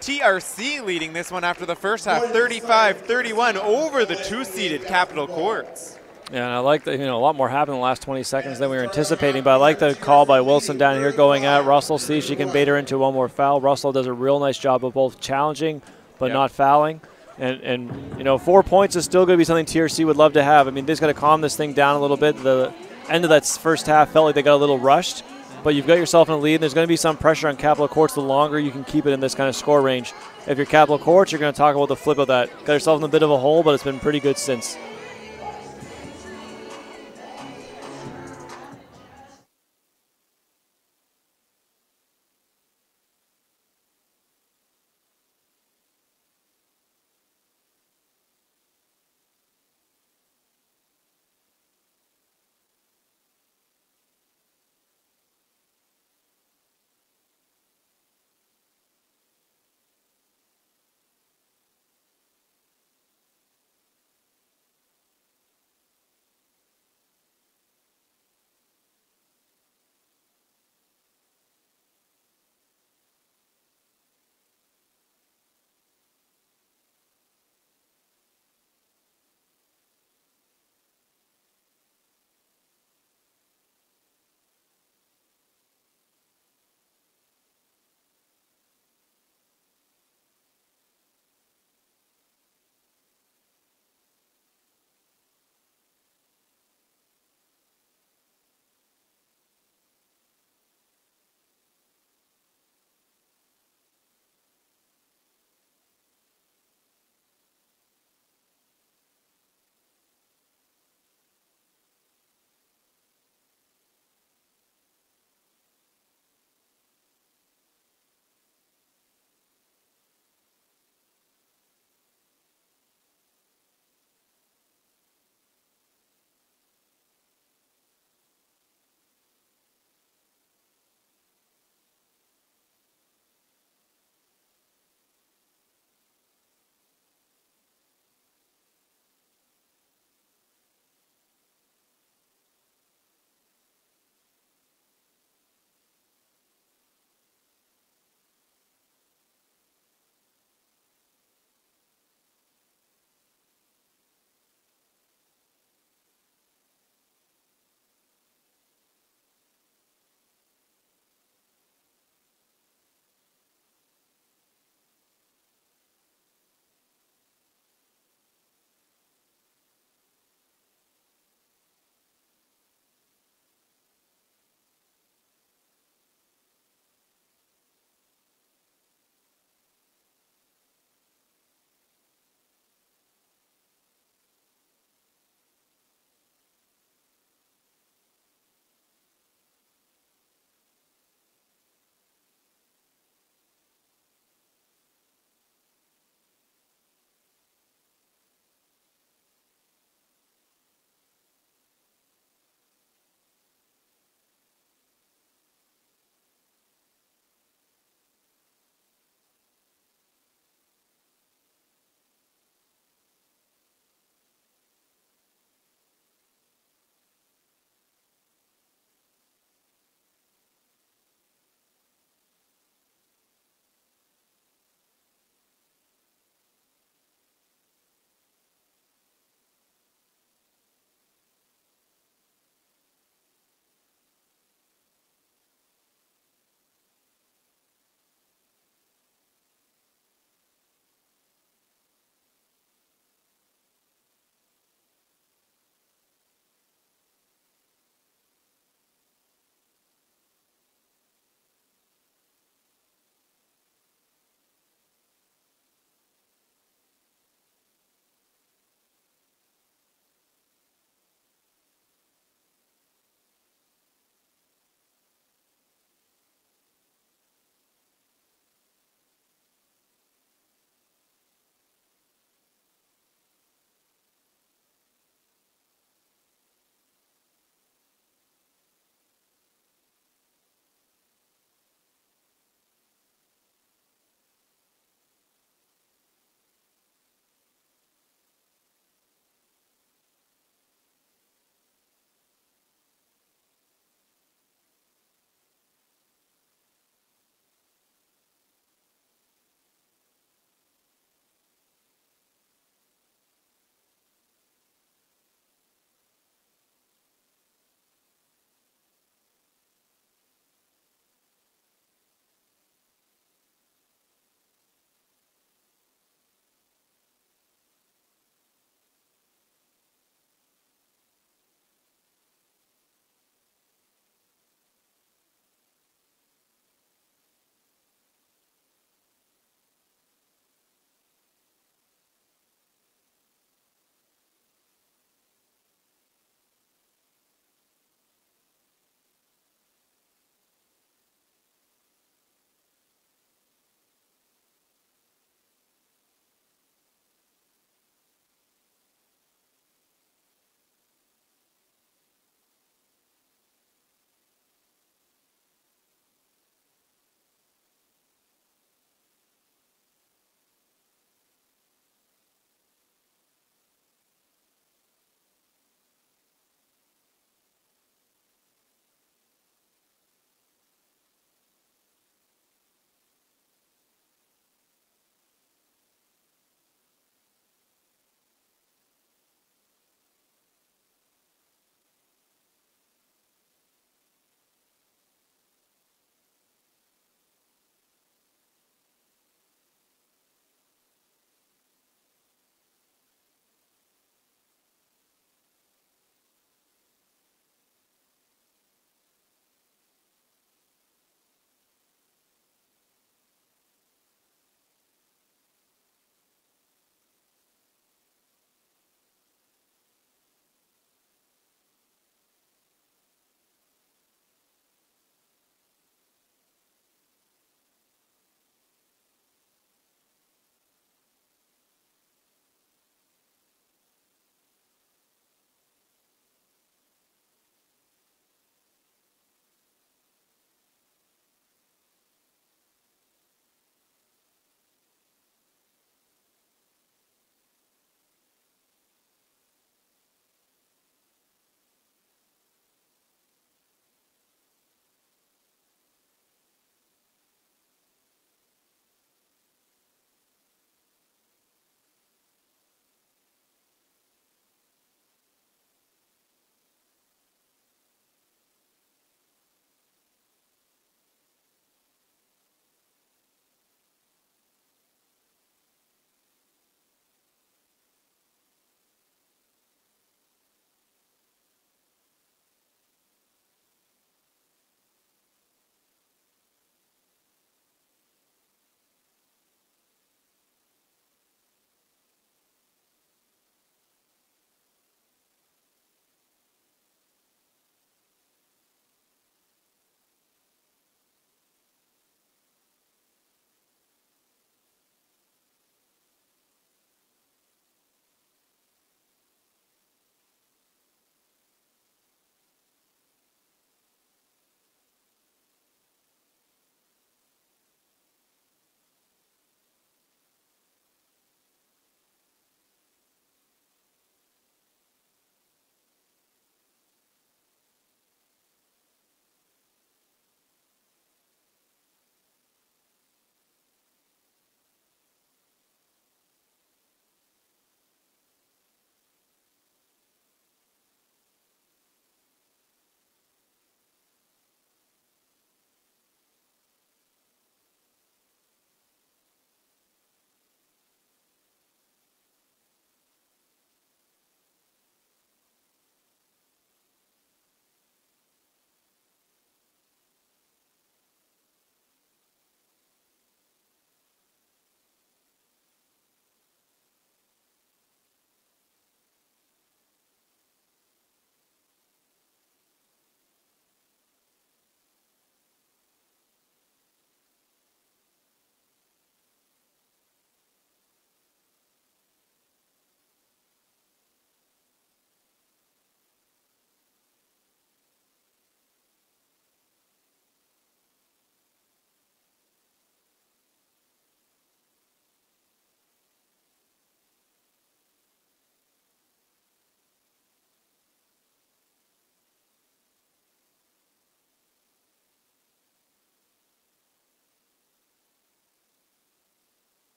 TRC leading this one after the first half, 35-31 over the 2-seeded Capital Courts. Yeah, and I like that, a lot more happened in the last 20 seconds than we were anticipating, but I like the call by Wilson down here going at Russell, see if she can bait her into one more foul. Russell does a real nice job of both challenging but not fouling. And 4 points is still going to be something TRC would love to have. I mean, they just got to calm this thing down a little bit. The end of that first half felt like they got a little rushed, but you've got yourself in a lead, and there's going to be some pressure on Capital Courts the longer you can keep it in this kind of score range. If you're Capital Courts, you're going to talk about the flip of that. Got yourself in a bit of a hole, but it's been pretty good since.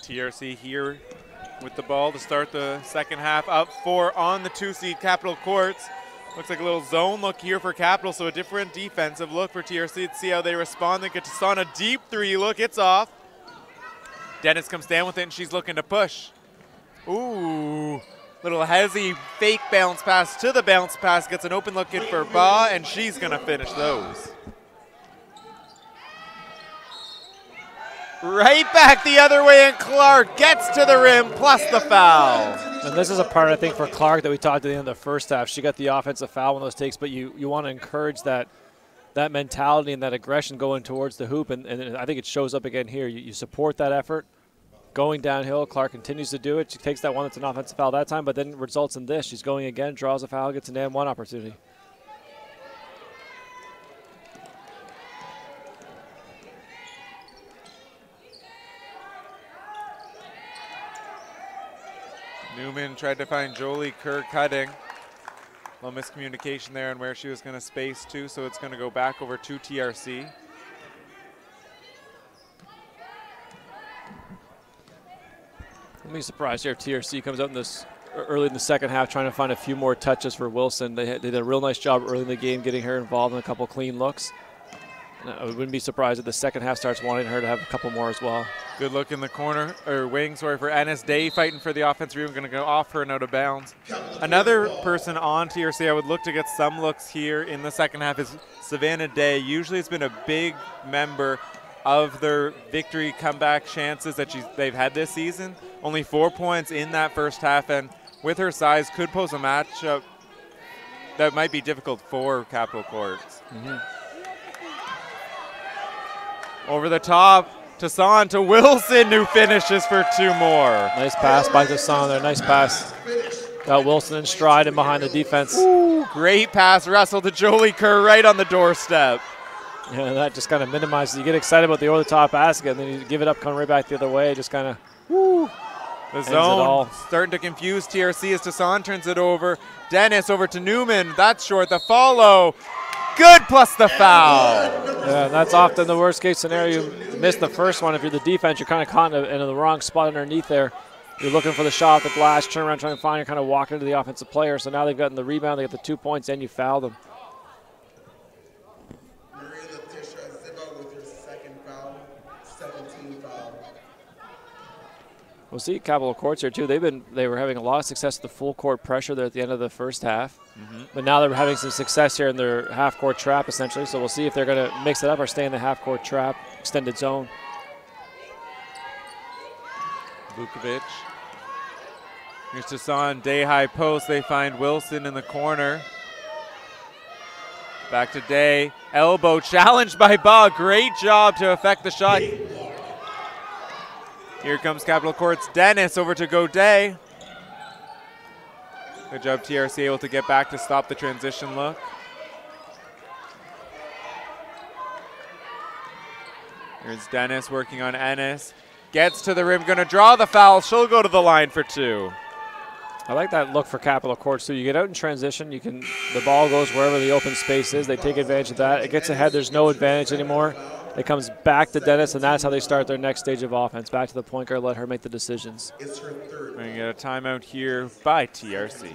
TRC here with the ball to start the second half, up 4 on the 2-seed Capital Courts. Looks like a little zone look here for Capital, so a different defensive look for TRC. Let's see how they respond. They get to Son, a deep 3 look, it's off. Dennis comes down with it, and she's looking to push. Ooh, little hezzy fake bounce pass to the bounce pass, gets an open look in for Ba, and she's gonna finish those. Right back the other way, and Clark gets to the rim, plus the foul. And this is a part, I think, for Clark that we talked at the end of the first half. She got the offensive foul in those takes, but you want to encourage that mentality and that aggression going towards the hoop, and I think it shows up again here. You support that effort. Going downhill, Clark continues to do it. She takes that one that's an offensive foul that time, but then results in this. She's going again, draws a foul, gets an and-one opportunity. Newman tried to find Jolie Kerr cutting. A little miscommunication there on where she was going to space to, so it's going to go back over to TRC. I'll be surprised here if TRC comes out in this early in the second half trying to find a few more touches for Wilson. They did a real nice job early in the game getting her involved in a couple clean looks. I wouldn't be surprised if the second half starts wanting her to have a couple more as well. Good look in the corner, or wing, sorry, for Ennis Day fighting for the offensive rebound. Going to go off her and out of bounds. Another person on TRC I would look to get some looks here in the second half is Savannah Day. Usually it's been a big member of their victory comeback chances that they've had this season. Only 4 points in that first half, and with her size could pose a matchup that might be difficult for Capital Courts. Over the top, Tassan to Wilson, who finishes for 2 more. Nice pass by Tassan there, nice pass. Got Wilson in stride and behind the defense. Ooh, great pass, Russell to Jolie Kerr right on the doorstep. Yeah, that just kind of minimizes. You get excited about the over-the-top basket, and then you give it up, coming right back the other way. Just kind of, the zone starting to confuse TRC as Tassan turns it over. Dennis over to Newman. That's short. The follow. Good, plus the foul. Yeah, that's often the worst-case scenario. You miss the first one. If you're the defense, you're kind of caught in the wrong spot underneath there. You're looking for the shot off the glass, turn around, trying to find, you're kind of walking into the offensive player. So now they've gotten the rebound, they get the 2 points, and you foul them. We'll see Capital Courts here too. They were having a lot of success with the full court pressure there at the end of the first half, but now they're having some success here in their half court trap essentially. So we'll see if they're going to mix it up or stay in the half court trap, extended zone. Vukovic. Here's Tassan, Day high post. They find Wilson in the corner. Back to Day. Elbow challenged by Ba. Great job to affect the shot. Here comes Capital Courts. Dennis over to Godet. Good job, TRC able to get back to stop the transition look. Here's Dennis working on Ennis. Gets to the rim, gonna draw the foul. She'll go to the line for 2. I like that look for Capital Courts too. You get out in transition, the ball goes wherever the open space is. They take advantage of that. It gets ahead, there's no advantage anymore. It comes back to Dennis, and that's how they start their next stage of offense. Back to the point guard, let her make the decisions. We're going to get a timeout here by TRC.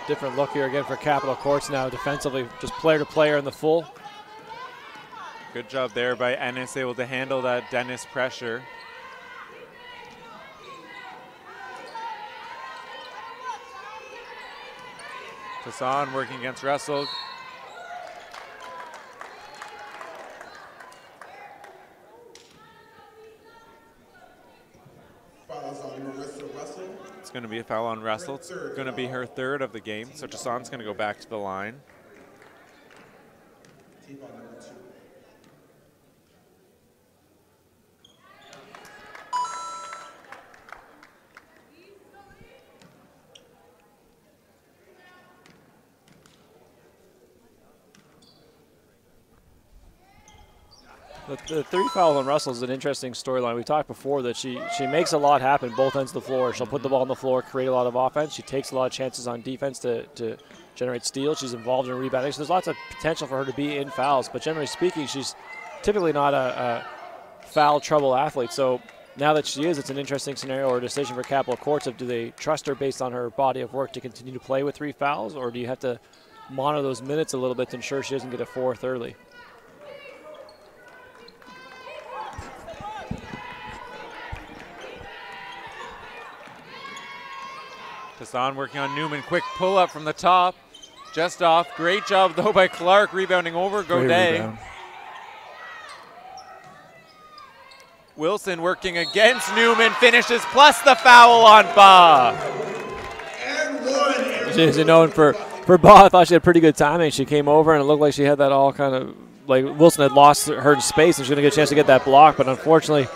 different look here again for Capital Courts now defensively, just player to player in the full. Good job there by Ennis, able to handle that Dennis pressure. Tassan working against Russell. Fouls on Marissa Russell. It's going to be a foul on Russell. It's going to be her third of the game, so Tassan's going to go back to the line. Team foul number 2. The 3 foul on Russell is an interesting storyline. We talked before that she makes a lot happen both ends of the floor. She'll put the ball on the floor, create a lot of offense. She takes a lot of chances on defense to generate steals. She's involved in rebounding. So there's lots of potential for her to be in fouls. But generally speaking, she's typically not a foul trouble athlete. So now that she is, it's an interesting scenario or a decision for Capital Courts of do they trust her based on her body of work to continue to play with 3 fouls, or do you have to monitor those minutes a little bit to ensure she doesn't get a 4th early? Tassan working on Newman. Quick pull up from the top. Just off. Great job, though, by Clark rebounding over Godet. Wilson working against Newman. Finishes plus the foul on Ba. And 1. As you know, for Ba, I thought she had pretty good timing. She came over and it looked like she had that all kind of, like Wilson had lost her in space and she was going to get a chance to get that block, but unfortunately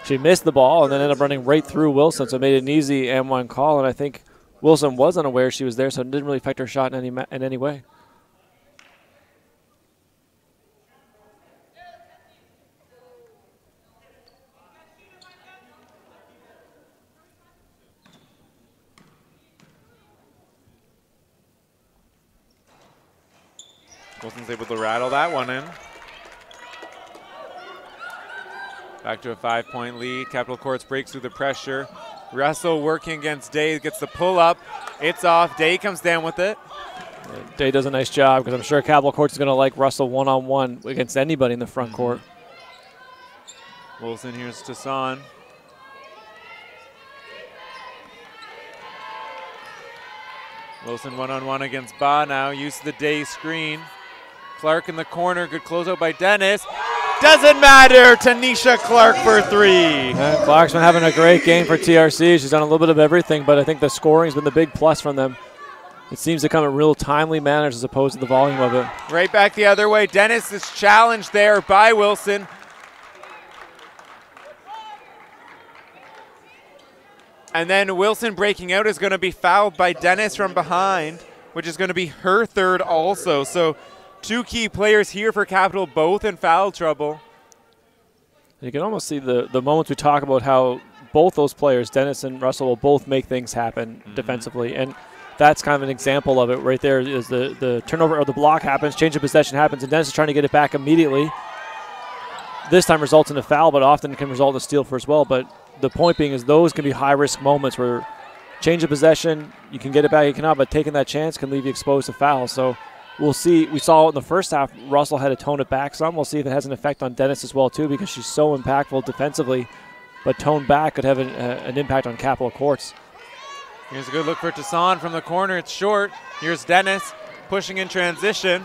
she missed the ball and then ended up running right through Wilson, so it made it an easy M1 call, and I think Wilson was unaware she was there, so it didn't really affect her shot in any way. Wilson's able to rattle that one in. Back to a 5-point lead. Capital Courts breaks through the pressure. Russell working against Day, gets the pull up. It's off. Day comes down with it. Day does a nice job because I'm sure Capital Courts is going to like Russell one-on-one against anybody in the front court. Wilson, here's Tassan. Wilson one-on-one against Ba now. Use the Day screen. Clark in the corner. Good closeout by Dennis. Doesn't matter. Tanisha Clark for 3. And Clark's been having a great game for TRC. She's done a little bit of everything, but I think the scoring's been the big plus from them. It seems to come in real timely manners as opposed to the volume of it. Right back the other way. Dennis is challenged there by Wilson. And then Wilson breaking out is going to be fouled by Dennis from behind, which is going to be her 3rd also. So 2 key players here for Capital, both in foul trouble. You can almost see the moments we talk about how both those players, Dennis and Russell, will both make things happen defensively. And that's kind of an example of it right there is the turnover or the block happens, change of possession happens, and Dennis is trying to get it back immediately. This time results in a foul, but often it can result in a steal for as well. But the point being is those can be high-risk moments where change of possession, you can get it back, you cannot, but taking that chance can leave you exposed to fouls. So we'll see. We saw in the first half, Russell had to tone it back some. We'll see if it has an effect on Dennis as well, too, because she's so impactful defensively. But toned back could have an impact on Capital Courts. Here's a good look for Tassan from the corner. It's short. Here's Dennis pushing in transition.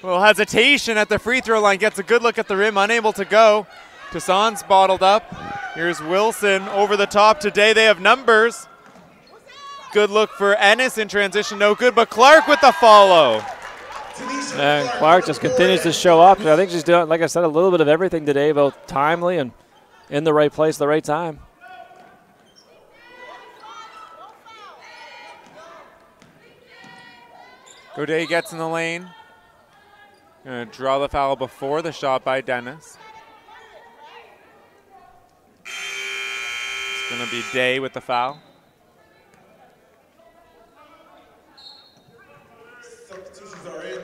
A little hesitation at the free throw line. Gets a good look at the rim. Unable to go. Tassan's bottled up. Here's Wilson over the top. Today they have numbers. Good look for Ennis in transition. No good, but Clark with the follow. And Clark just continues to show up. I think she's doing, like I said, a little bit of everything today, both timely and in the right place at the right time. Godet gets in the lane. Gonna draw the foul before the shot by Dennis. It's gonna be Day with the foul. Substitutions are in.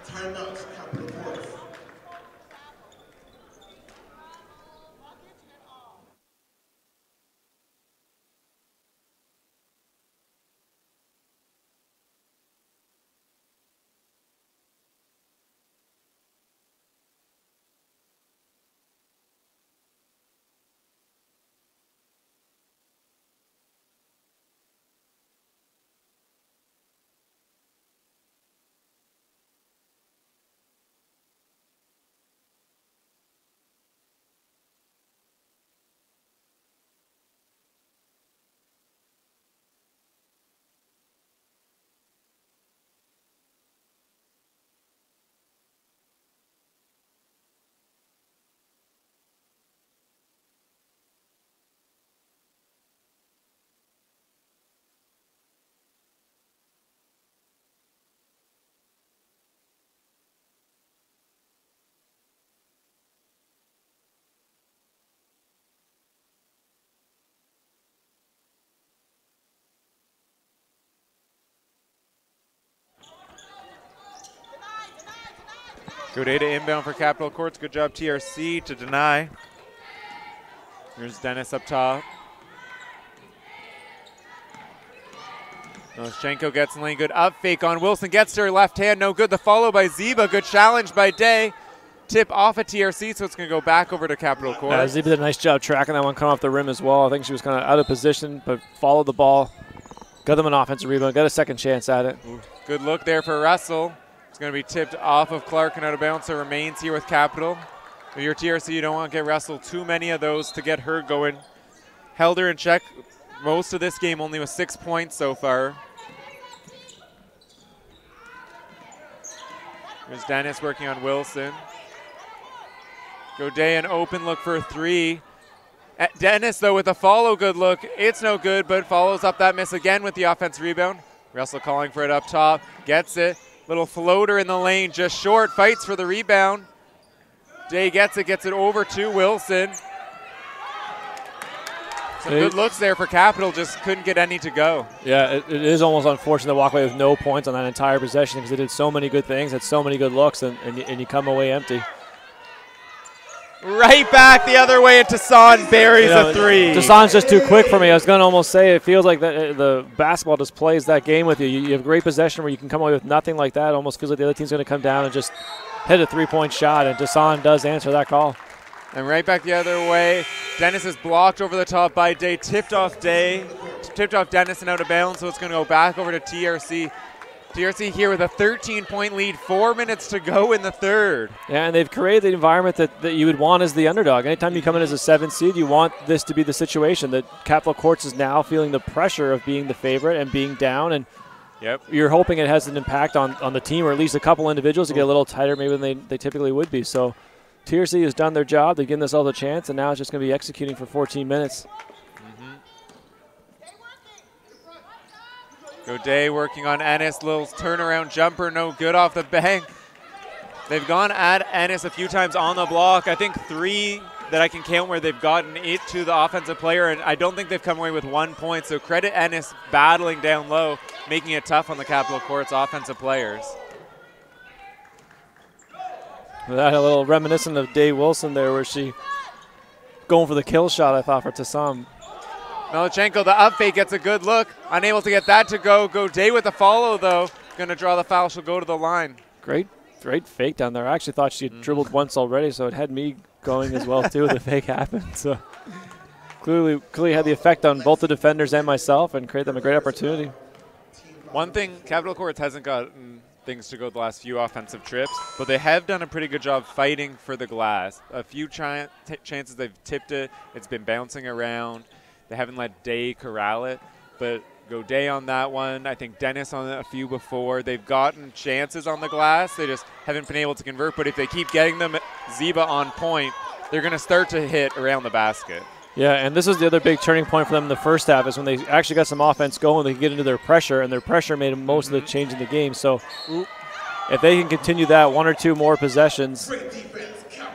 Timeout, Capital Courts. Good day to inbound for Capital Courts. Good job, TRC, to deny. Here's Dennis up top. Noschenko gets in lane. Good up fake on Wilson. Gets to her left hand. No good. The follow by Ziba. Good challenge by Day. Tip off at TRC, so it's going to go back over to Capital Courts. Ziba did a nice job tracking that one, coming off the rim as well. I think she was kind of out of position, but followed the ball. Got them an offensive rebound. Got a second chance at it. Ooh, good look there for Russell. It's going to be tipped off of Clark and out of bounds, so remains here with Capital. If you're TRC, you don't want to get Russell too many of those to get her going. Held her in check most of this game, only with 6 points so far. There's Dennis working on Wilson. Godet an open look for a three. Dennis, though, with a follow, good look. It's no good, but follows up that miss again with the offense rebound. Russell calling for it up top. Gets it. Little floater in the lane, just short. Fights for the rebound. Day gets it over to Wilson. Some good looks there for Capital, just couldn't get any to go. Yeah, it is almost unfortunate to walk away with no points on that entire possession because they did so many good things, had so many good looks, and you come away empty. Right back the other way, and Tassan buries a three. Tassan's just too quick for me. I was going to almost say it feels like the basketball just plays that game with you. You have great possession where you can come away with nothing like that. It almost feels like the other team's going to come down and just hit a three-point shot, and Tassan does answer that call. And right back the other way. Dennis is blocked over the top by Day. Tipped off Dennis and out of bounds, so it's going to go back over to TRC. TRC here with a 13-point lead, 4 minutes to go in the third. Yeah, and they've created the environment that you would want as the underdog. Anytime you come in as a 7th seed, you want this to be the situation that Capital Courts is now feeling the pressure of being the favorite and being down, and you're hoping it has an impact on the team or at least a couple individuals to get a little tighter maybe than they typically would be. So TRC has done their job. They've given this all the chance, and now it's just going to be executing for 14 minutes. Godet working on Ennis. Little turnaround jumper, no good off the bank. They've gone at Ennis a few times on the block. I think 3 that I can count where they've gotten it to the offensive player, and I don't think they've come away with 1 point. So credit Ennis battling down low, making it tough on the Capital Courts offensive players. That a little reminiscent of Day Wilson there, where she going for the kill shot, I thought, for Tassam. Noschenko, the up fake, gets a good look. Unable to get that to go. Godet with the follow, though. Going to draw the foul. She'll go to the line. Great fake down there. I actually thought she had dribbled once already, so it had me going as well, too. The fake happened. So clearly had the effect on both the defenders and myself and create them a great opportunity. One thing, Capital Courts hasn't gotten things to go the last few offensive trips, but they have done a pretty good job fighting for the glass. A few chances they've tipped it. It's been bouncing around. They haven't let Day corral it, but Godet on that one. I think Dennis on a few before. They've gotten chances on the glass. They just haven't been able to convert, but if they keep getting them Ziba on point, they're going to start to hit around the basket. Yeah, and this is the other big turning point for them in the first half is when they actually got some offense going, they could get into their pressure, and their pressure made most of the change in the game. So if they can continue that 1 or 2 more possessions.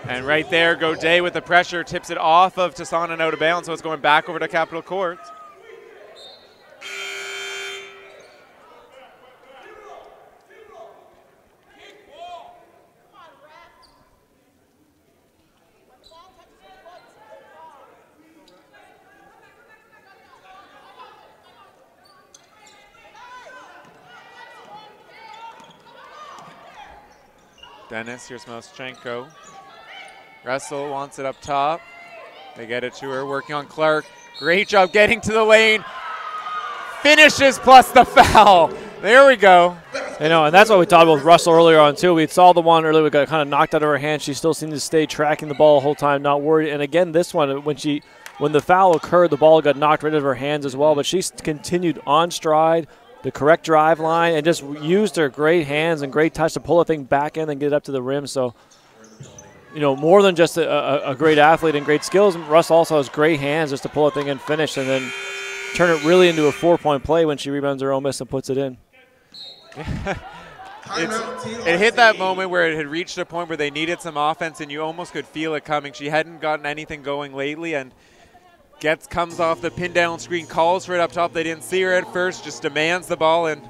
And right there, Godet with the pressure tips it off of Tassan and out of bounds, so it's going back over to Capital Courts. Dennis, here's Noschenko. Russell wants it up top. They get it to her, working on Clark. Great job getting to the lane. Finishes plus the foul. There we go. You know, and that's what we talked about with Russell earlier on, too. We saw the one earlier, we got kind of knocked out of her hand. She still seemed to stay tracking the ball the whole time, not worried. And again, this one, when the foul occurred, the ball got knocked right out of her hands as well. But she continued on stride, the correct drive line, and just used her great hands and great touch to pull the thing back in and get it up to the rim. So, you know, more than just a great athlete and great skills, Russ also has great hands just to pull a thing and finish and then turn it really into a 4-point play when she rebounds her own miss and puts it in. It hit that moment where it had reached a point where they needed some offense and you almost could feel it coming. She hadn't gotten anything going lately and comes off the pin down screen, calls for it up top. They didn't see her at first, just demands the ball and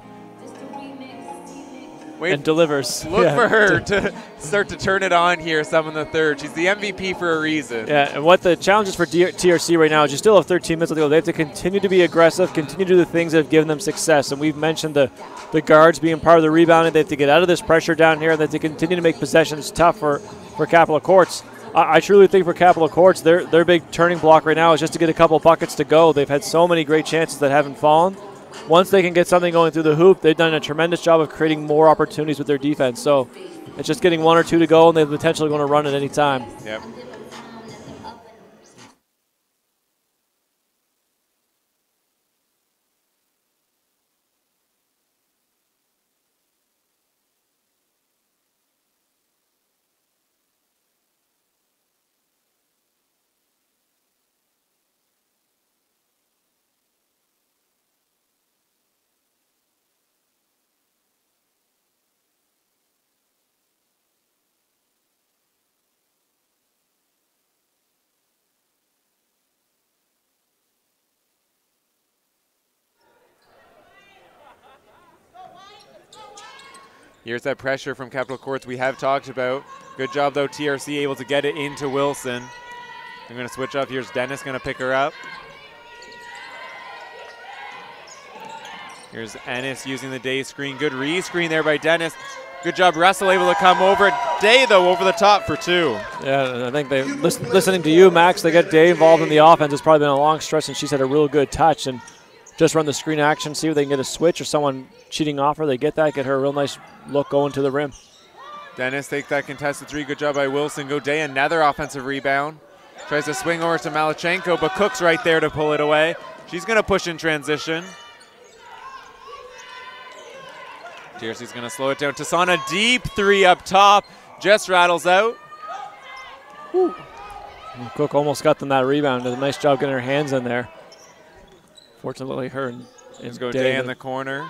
and delivers. Look for her to start to turn it on here some in the third. She's the MVP for a reason. Yeah, and what the challenge is for TRC right now is you still have 13 minutes to go. They have to continue to be aggressive, continue to do the things that have given them success. And we've mentioned the guards being part of the rebounding. They have to get out of this pressure down here. They have to continue to make possessions tough for Capitol Courts. I truly think for Capitol Courts, their big turning block right now is just to get a couple buckets to go. They've had so many great chances that haven't fallen. Once they can get something going through the hoop, they've done a tremendous job of creating more opportunities with their defense. So it's just getting one or two to go, and they're potentially going to run at any time. Yep. Here's that pressure from Capitol Courts we have talked about. Good job, though, TRC able to get it into Wilson. They're going to switch up. Here's Dennis going to pick her up. Here's Ennis using the day screen. Good re-screen there by Dennis. Good job, Russell able to come over. Day, though, over the top for two. Yeah, I think they listening to you, Max, they got Day involved in the offense. It's probably been a long stretch, and she's had a real good touch. And just run the screen action, see if they can get a switch or someone cheating off her. They get that, get her a real nice look going to the rim. Dennis take that contested three. Good job by Wilson. Goday, another offensive rebound. Tries to swing over to Malachenko, but Cook's right there to pull it away. She's going to push in transition. TRC's going to slow it down. Tasana, deep three up top. Just rattles out. Woo. Cook almost got them that rebound. Did a nice job getting her hands in there. Fortunately, her and Goday in the corner.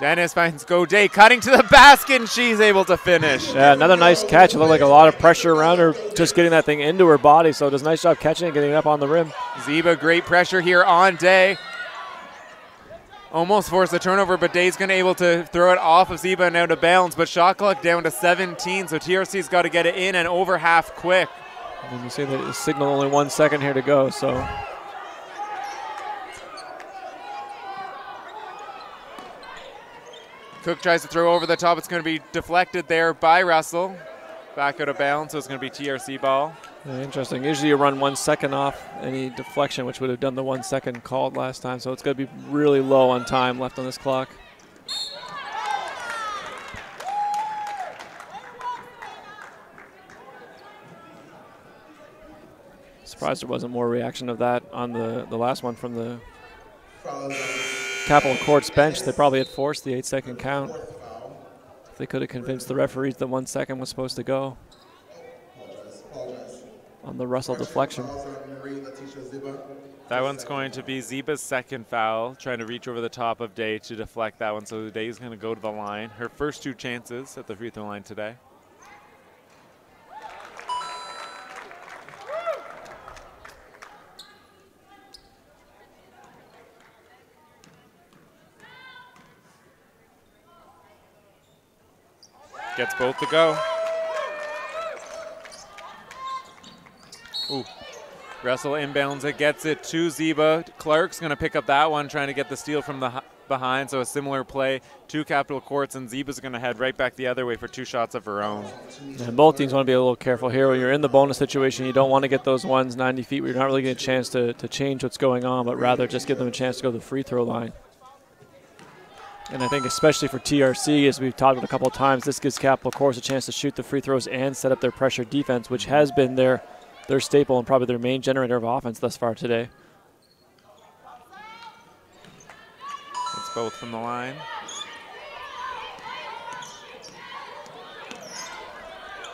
Dennis finds Goday cutting to the basket, and she's able to finish. Yeah, another nice catch. It looked like a lot of pressure around her, just getting that thing into her body. So does a nice job catching it, getting it up on the rim. Zeba, great pressure here on Day. Almost forced the turnover, but Day's going to able to throw it off of Zeba and out of bounds. But shot clock down to 17, so TRC's got to get it in and over half quick. And you see the signal only 1 second here to go, so. Cook tries to throw over the top. It's going to be deflected there by Russell. Back out of bounds, so it's going to be TRC ball. Yeah, interesting. Usually you run 1 second off any deflection, which would have done the 1 second called last time, so it's going to be really low on time left on this clock. Surprised there wasn't more reaction of that on the last one from the Capitol Courts bench. They probably had forced the 8 second count. If they could have convinced the referees that 1 second was supposed to go on the Russell deflection. That one's going to be Zeba's second foul, trying to reach over the top of Day to deflect that one. So Day's going to go to the line. Her first two chances at the free throw line today. Gets both to go. Ooh. Russell inbounds it, gets it to Zeba. Clark's going to pick up that one, trying to get the steal from the behind. So a similar play to Capitol Courts, and Zeba's going to head right back the other way for two shots of her own. And both teams want to be a little careful here. When you're in the bonus situation, you don't want to get those ones 90 feet where you're not really getting a chance to change what's going on, but rather just give them a chance to go to the free throw line. And I think especially for TRC, as we've talked about a couple of times, this gives Capitol Courts a chance to shoot the free throws and set up their pressure defense, which has been their staple and probably their main generator of offense thus far today. It's both from the line.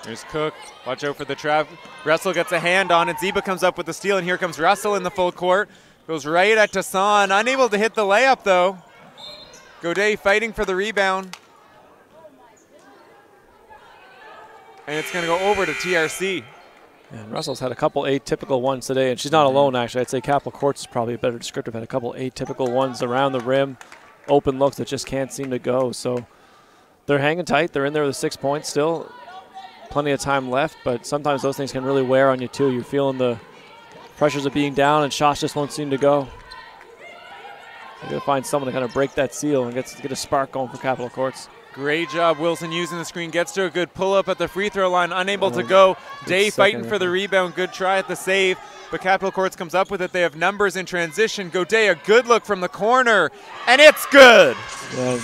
Here's Cook. Watch out for the trap. Russell gets a hand on it. Zeba comes up with the steal, and here comes Russell in the full court. Goes right at Tassan. Unable to hit the layup, though. Goday fighting for the rebound. And it's going to go over to TRC. And Russell's had a couple atypical ones today, and she's not alone, actually. I'd say Capital Courts is probably a better descriptive. Had a couple atypical ones around the rim, open looks that just can't seem to go. So they're hanging tight. They're in there with 6 points still. Plenty of time left, but sometimes those things can really wear on you, too. You're feeling the pressures of being down, and shots just won't seem to go. You got to find someone to kind of break that seal and get a spark going for Capital Courts. Great job, Wilson, using the screen. Gets to a good pull-up at the free throw line, unable to go. Day fighting for the rebound. Good try at the save, but Capital Courts comes up with it. They have numbers in transition. Godey, a good look from the corner, and it's good. Yeah,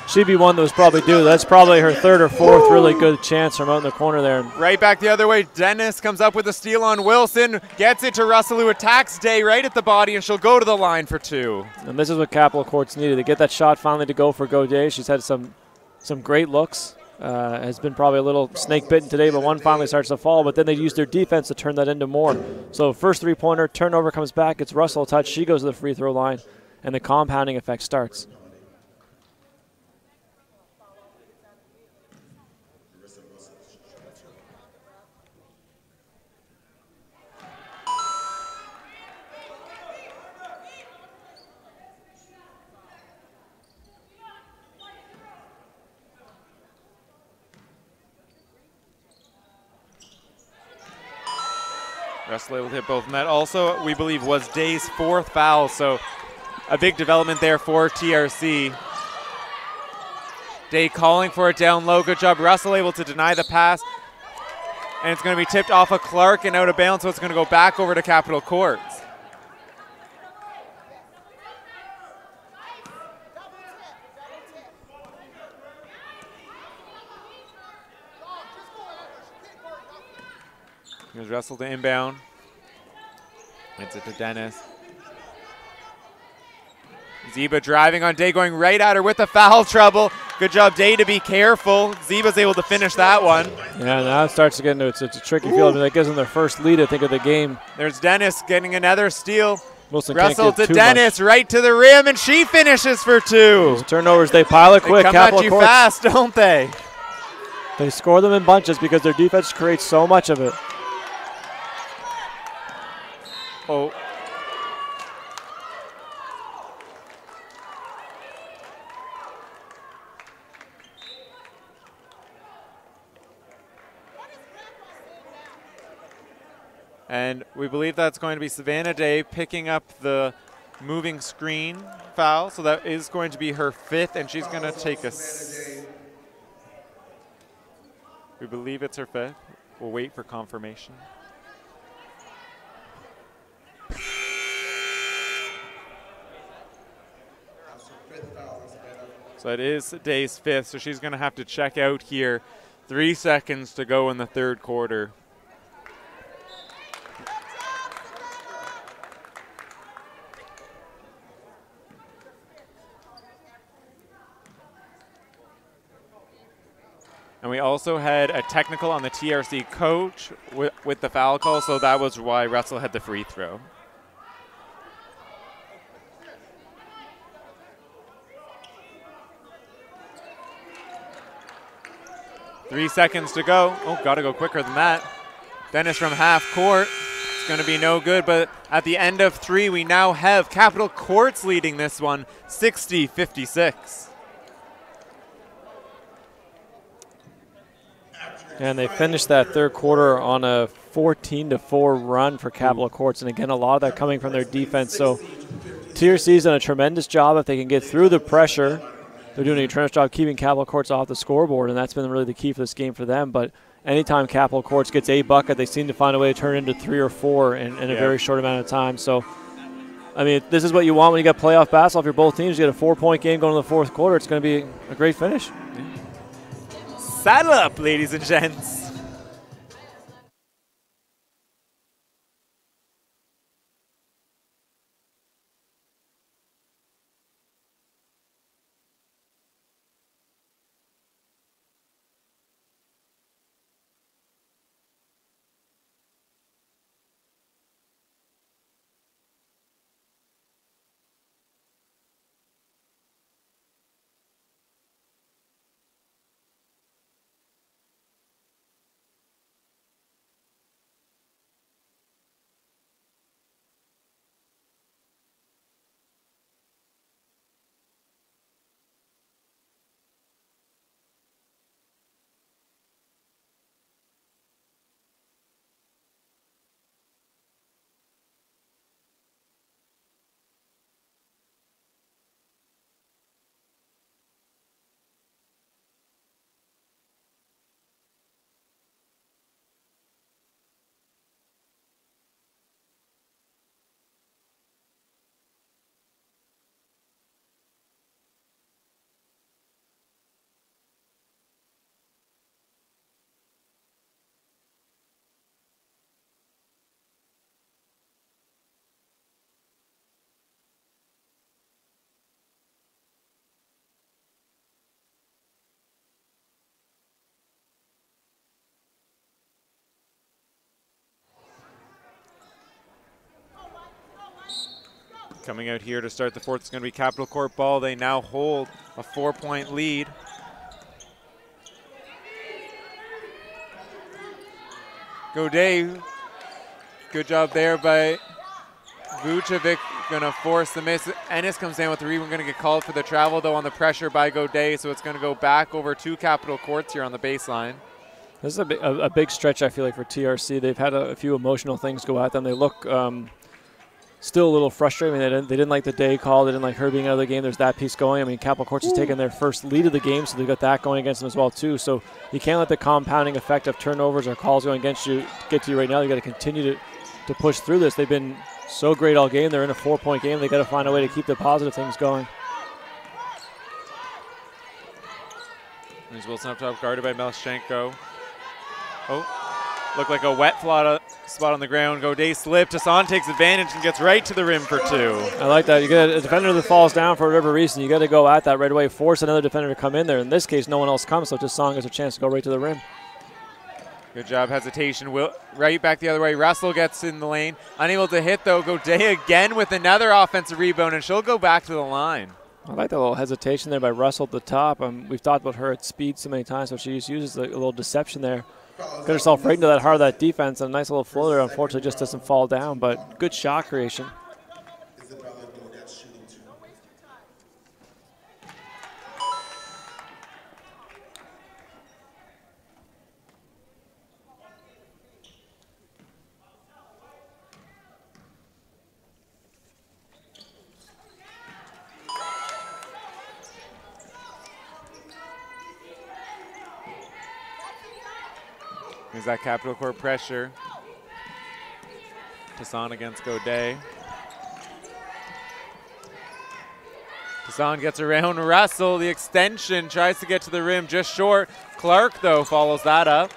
she'd be one that was probably due. That's probably her third or fourth really good chance from out in the corner there. Right back the other way. Dennis comes up with a steal on Wilson. Gets it to Russell, who attacks Day right at the body, and she'll go to the line for 2. And this is what Capital Courts needed. To get that shot finally to go for Godey. She's had some great looks. Has been probably a little snake bitten today, but one finally starts to fall. But then they use their defense to turn that into more. So first three-pointer, turnover comes back. It's Russell a touch. She goes to the free throw line, and the compounding effect starts. Russell able to hit both, and that also, we believe, was Day's 4th foul, so a big development there for TRC. Day calling for it down low. Good job, Russell able to deny the pass, and it's going to be tipped off of Clark and out of bounds, so it's going to go back over to Capital Courts. Here's Russell to inbound. Hits it to Dennis. Zeba driving on Day, going right at her with the foul trouble. Good job, Day, to be careful. Zeba's able to finish that one. Yeah, now it starts to get into it's a tricky field. That gives them their first lead, I think, of the game. There's Dennis getting another steal. Wilson Russell can't to Dennis, right to the rim, and she finishes for 2. Those turnovers, they pile it quick. They come Capital at you Courts, fast, don't they? They score them in bunches because their defense creates so much of it. Oh. And we believe that's going to be Savannah Day picking up the moving screen foul. So that is going to be her 5th, and she's going to take a... We believe it's her 5th. We'll wait for confirmation. So it is Day's 5th, so she's going to have to check out here. 3 seconds to go in the 3rd quarter. And we also had a technical on the TRC coach with the foul call, so that was why Russell had the free throw. Three seconds to go. Oh, got to go quicker than that. Dennis from half court. It's going to be no good, but at the end of 3, we now have Capital Courts leading this one, 60-56. And they finished that 3rd quarter on a 14-4 run for Capital Courts. And again, a lot of that coming from their defense. So TRC's done a tremendous job if they can get through the pressure. They're doing a tremendous job keeping Capital Courts off the scoreboard, and that's been really the key for this game for them. But anytime Capital Courts gets a bucket, they seem to find a way to turn it into 3 or 4 in a very short amount of time. So, I mean, this is what you want when you got playoff basketball. If you're both teams, you get a 4-point game going to the 4th quarter. It's going to be a great finish. Saddle up, ladies and gents. Coming out here to start the fourth is going to be Capital Court ball. They now hold a 4-point lead. Godet, good job there by Vucevic, going to force the miss. Ennis comes down with the rebound, going to get called for the travel though on the pressure by Godet, so it's going to go back over to Capital Courts here on the baseline. This is a big stretch, I feel like, for TRC. They've had a few emotional things go at them. They look still a little frustrated. I mean, they didn't like the day call. They didn't like her being out of the game. There's that piece going. I mean, Capital Courts has taken their first lead of the game, so they've got that going against them as well, too. So you can't let the compounding effect of turnovers or calls going against you get to you right now. You've got to continue to push through this. They've been so great all game. They're in a 4-point game. They've got to find a way to keep the positive things going. There's Wilson up top, guarded by Melchenko. Oh, looked like a wet spot on the ground. Godet slipped. Hassan takes advantage and gets right to the rim for 2. I like that. You get a defender that falls down for whatever reason. You got to go at that right away. Force another defender to come in there. In this case, no one else comes, so Hassan gets a chance to go right to the rim. Good job, hesitation. Right back the other way. Russell gets in the lane. Unable to hit, though. Godet again with another offensive rebound, and she'll go back to the line. I like that little hesitation there by Russell at the top. We've talked about her at speed so many times, so she just uses a little deception there. Got herself right into that heart of that defense, and a nice little floater. Unfortunately, just doesn't fall down, but good shot creation. There's that Capital Court pressure. Hassan against Godet. Hassan gets around Russell. The extension tries to get to the rim just short. Clark, though, follows that up.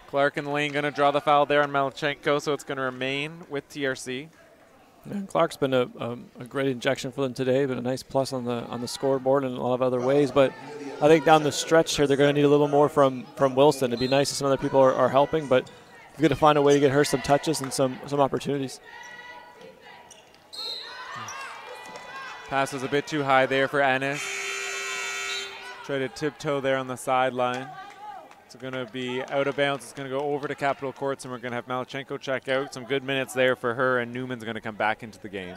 Clark in the lane going to draw the foul there on Melchenko, so it's going to remain with TRC. Yeah, Clark's been a great injection for them today, but a nice plus on the scoreboard in a lot of other ways. But I think down the stretch here, they're going to need a little more from Wilson. It'd be nice if some other people are helping, but you've got to find a way to get her some touches and some opportunities. Pass was a bit too high there for Ennis. Try to tiptoe there on the sideline. It's going to be out of bounds. It's going to go over to Capital Courts, and we're going to have Melchenko check out. Some good minutes there for her, and Newman's going to come back into the game.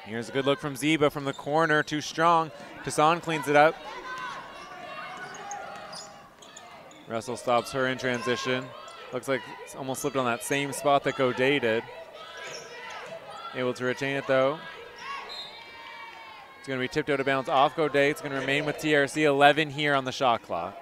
Here's a good look from Zeba from the corner, too strong. Tassan cleans it up. Russell stops her in transition. Looks like it's almost slipped on that same spot that Godet did. Able to retain it though. It's going to be tipped out of bounds off Godet. It's going to remain with TRC. 11 here on the shot clock.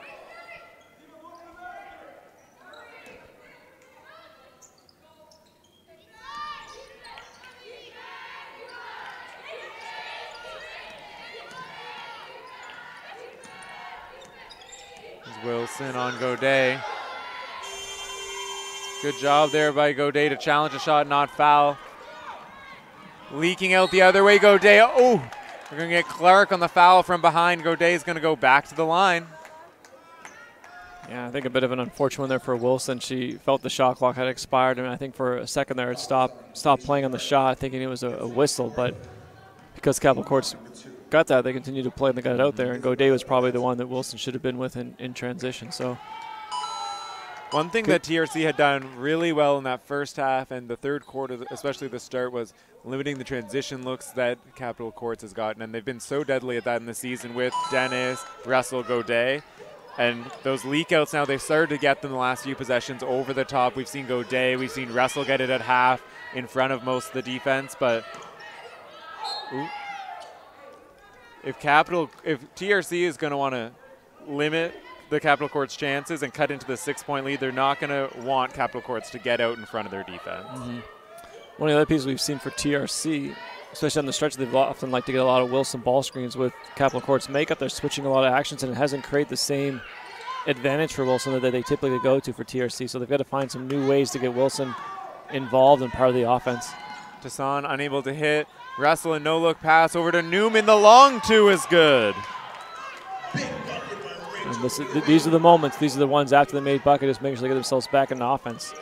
Wilson on Godet. Good job there by Godet to challenge a shot, not foul. Leaking out the other way, Godet. Oh, we're going to get Clark on the foul from behind. Godet is going to go back to the line. Yeah, I think a bit of an unfortunate one there for Wilson. She felt the shot clock had expired, and I think for a second there it stopped playing on the shot, thinking it was a whistle. But because Capital Courts got that, they continued to play and they got it out there. And Godet was probably the one that Wilson should have been with in transition. So one thing that TRC had done really well in that first half and the third quarter, especially the start, was limiting the transition looks that Capital Courts has gotten. And they've been so deadly at that in the season with Dennis, Russell, Godet. And those leak outs now, they've started to get them the last few possessions over the top. We've seen Godet, we've seen Russell get it at half in front of most of the defense. But if TRC is going to want to limit the Capital Courts chances and cut into the 6-point lead, they're not going to want Capital Courts to get out in front of their defense. Mm-hmm. One of the other pieces we've seen for TRC, especially on the stretch, they've often like to get a lot of Wilson ball screens with Capital Courts makeup. They're switching a lot of actions, and it hasn't created the same advantage for Wilson that they typically go to for TRC. So they've got to find some new ways to get Wilson involved in part of the offense. Tassan unable to hit. Russell, a no-look pass over to Newman. The long two is good. And these are the moments. These are the ones after they made bucket, just making sure they get themselves back in the offense.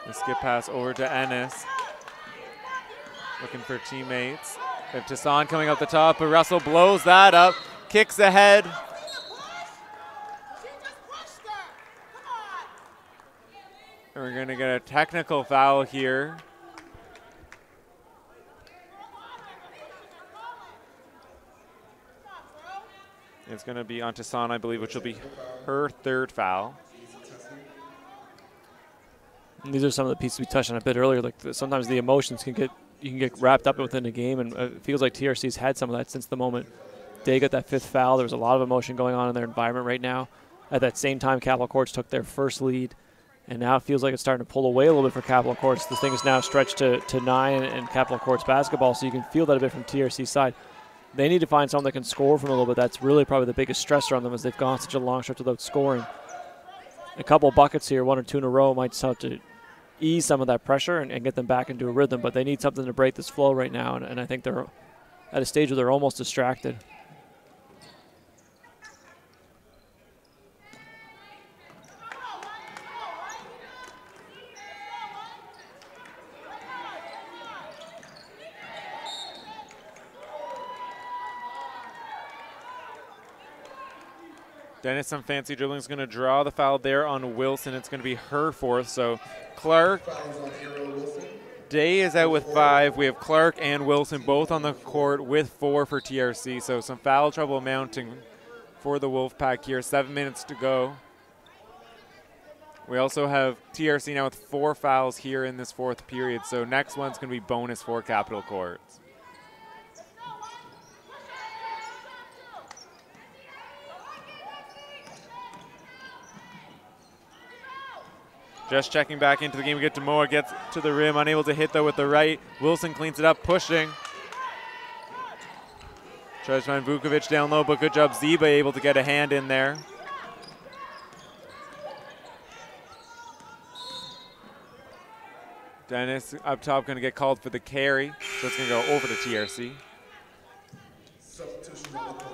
The skip pass over to Ennis. Looking for teammates. We have Tassan coming up the top, but Russell blows that up. Kicks ahead. And we're going to get a technical foul here. It's going to be on Tassan, I believe, which will be her third foul. And these are some of the pieces we touched on a bit earlier. Like sometimes the emotions you can get wrapped up within a game, and it feels like TRC's had some of that since the moment they got that 5th foul. There was a lot of emotion going on in their environment right now. At that same time, Capital Courts took their first lead, and now it feels like it's starting to pull away a little bit for Capital Courts. This thing is now stretched to 9 in Capital Courts basketball, so you can feel that a bit from TRC's side. They need to find someone that can score from a little bit. That's really probably the biggest stressor on them, as they've gone such a long stretch without scoring. A couple buckets here, 1 or 2 in a row, might start to ease some of that pressure and get them back into a rhythm, but they need something to break this flow right now, and I think they're at a stage where they're almost distracted. Dennis, some fancy dribbling, is going to draw the foul there on Wilson. It's going to be her 4th. So Clark, Day is out with 5. We have Clark and Wilson both on the court with 4 for TRC. So some foul trouble mounting for the Wolfpack here. 7 minutes to go. We also have TRC now with 4 fouls here in this 4th period. So next one's going to be bonus for Capital Courts. Just checking back into the game. We get Demoa, gets to the rim, unable to hit though with the right. Wilson cleans it up, pushing. Tries to find Vukovic down low, but good job Zeba able to get a hand in there. Dennis up top going to get called for the carry, so it's going to go over to TRC. Substitution on the court.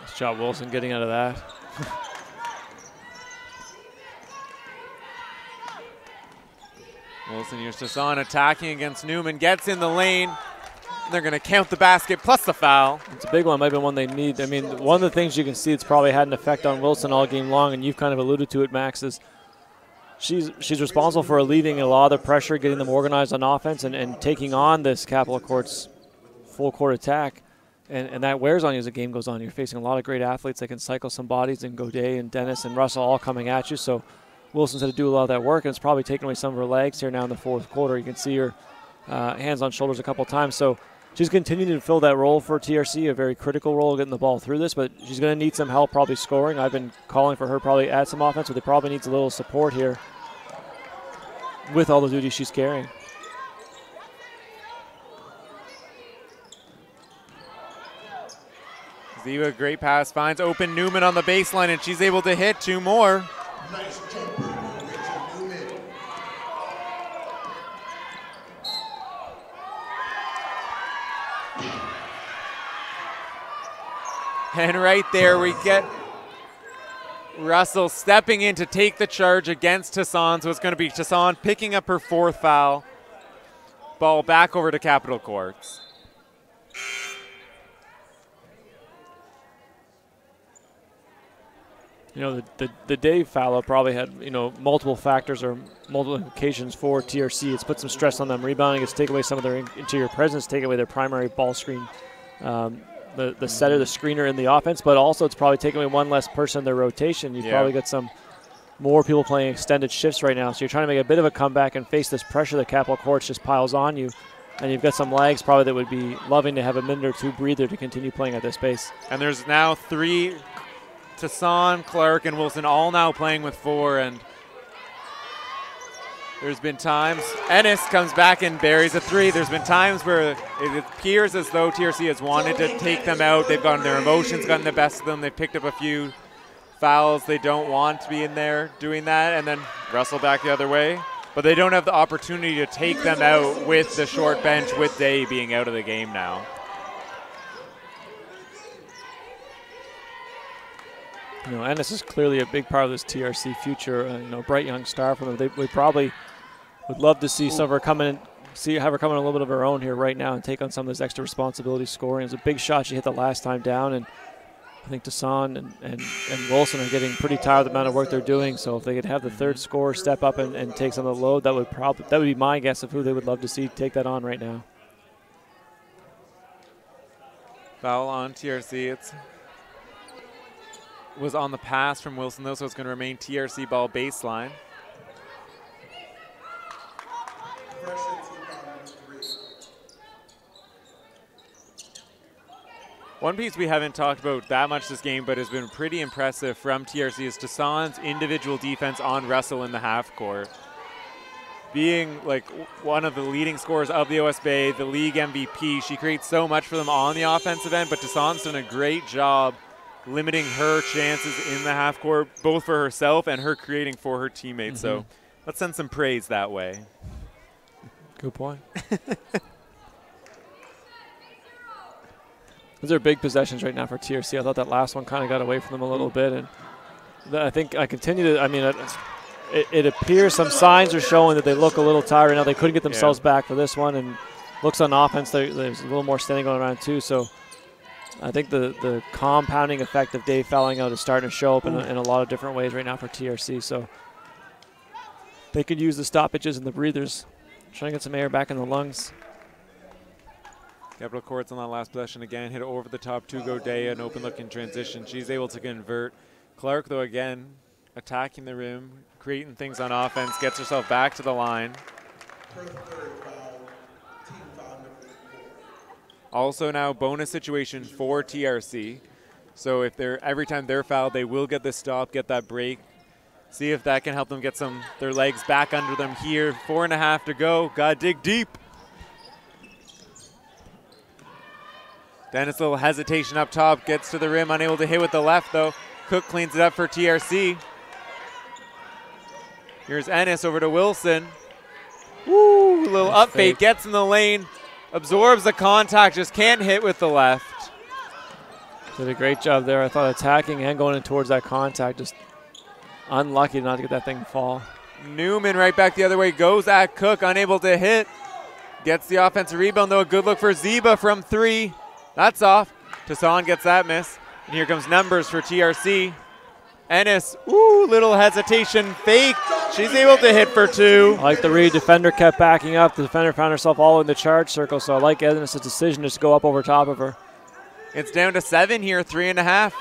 Nice job, Wilson, getting out of that. Wilson here's Tassan attacking against Newman, gets in the lane. They're going to count the basket plus the foul. It's a big one, might be one they need. I mean, one of the things you can see it's probably had an effect on Wilson all game long, and you've kind of alluded to it, Max, is she's responsible for alleviating a lot of the pressure, getting them organized on offense, and taking on this Capital Courts full court attack. And that wears on you as the game goes on. You're facing a lot of great athletes that can cycle some bodies, and Godet and Dennis and Russell all coming at you. So Wilson's had to do a lot of that work, and it's probably taken away some of her legs here now in the 4th quarter. You can see her hands on shoulders a couple times. So she's continuing to fill that role for TRC, a very critical role getting the ball through this, but she's going to need some help probably scoring. I've been calling for her probably add some offense, but they probably needs a little support here with all the duties she's carrying. Ziva, great pass, finds open Newman on the baseline, and she's able to hit 2 more. Nice jumper, Rachel Newman. And right there we get Russell stepping in to take the charge against Tassan. So it's going to be Tassan picking up her 4th foul. Ball back over to Capital Courts. You know, the Dave foul probably had, you know, multiple factors or multiple implications for TRC. It's put some stress on them rebounding. It's taken away some of their interior presence, taken away their primary ball screen, the setter, the screener in the offense, but also it's probably taken away one less person in their rotation. You've probably got some more people playing extended shifts right now, so you're trying to make a bit of a comeback and face this pressure that Capital Courts just piles on you. And you've got some lags probably that would be loving to have a minute or 2 breather to continue playing at this pace. And there's now 3, Tassan, Clark, and Wilson all now playing with 4, and There's been times, Ennis comes back and buries a 3. There's been times where it appears as though TRC has wanted to take them out. They've gotten their emotions, gotten the best of them. They've picked up a few fouls. They don't want to be in there doing that and then wrestle back the other way. But they don't have the opportunity to take them out with the short bench, with Day being out of the game now. You know, Ennis is clearly a big part of this TRC future. You know, bright young star for them. We probably would love to see some of her come in, have her come in a little bit of her own here right now and take on some of this extra responsibility scoring. It was a big shot she hit the last time down, and I think Tassan and Wilson are getting pretty tired of the amount of work they're doing. So if they could have the third scorer step up and take some of the load, that would be my guess of who they would love to see take that on right now. Foul on TRC. Was on the pass from Wilson though, so it's going to remain TRC ball baseline. One piece we haven't talked about that much this game, but has been pretty impressive from TRC is Tassan's individual defense on Russell in the half court. Being like one of the leading scorers of the OSBA, the league MVP, she creates so much for them on the offensive end, but Tassan's done a great job limiting her chances in the half court, both for herself and her creating for her teammates. So let's send some praise that way. Good point. Those are big possessions right now for TRC. I thought that last one kind of got away from them a little bit, and I think I continue to. I mean, it appears some signs are showing that they look a little tired right now. They couldn't get themselves back for this one, and looks on offense there's a little more standing going around too. So I think the compounding effect of Dave fouling out is starting to show up in a lot of different ways right now for TRC. So they could use the stoppages and the breathers, trying to get some air back in the lungs. Capital Courts on that last possession again, hit over the top to Godea, an open look in transition. She's able to convert. Clark, though, again, attacking the rim, creating things on offense, gets herself back to the line. Also now bonus situation for TRC. So if every time they're fouled, they will get the stop, get that break. See if that can help them get their legs back under them here. 4.5 to go. Gotta dig deep. Dennis, a little hesitation up top, gets to the rim, unable to hit with the left though. Cook cleans it up for TRC. Here's Ennis over to Wilson. Woo, little up fake, gets in the lane, absorbs the contact, just can't hit with the left. Did a great job there. I thought attacking and going in towards that contact, just unlucky not to get that thing to fall. Newman right back the other way, goes at Cook, unable to hit. Gets the offensive rebound though, a good look for Zeba from 3. That's off. Tassan gets that miss. And here comes numbers for TRC. Ennis, ooh, little hesitation, fake. She's able to hit for 2. I like the read. Defender kept backing up. The defender found herself all in the charge circle, so I like Ennis' decision just to go up over top of her. It's down to 7 here, 3.5.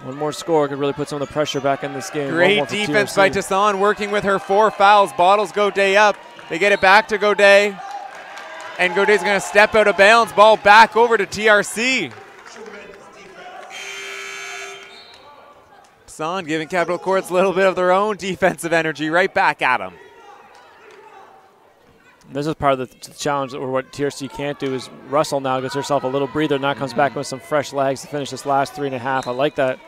One more score could really put some of the pressure back in this game. Great defense by Tassan, working with her 4 fouls. Bottles Godet up. They get it back to Godet. And Godet's going to step out of bounds. Ball back over to TRC. Tassan giving Capital Courts a little bit of their own defensive energy right back at them. This is part of the challenge, or what TRC can't do, is Russell now gets herself a little breather, now comes back with some fresh legs to finish this last 3.5. I like that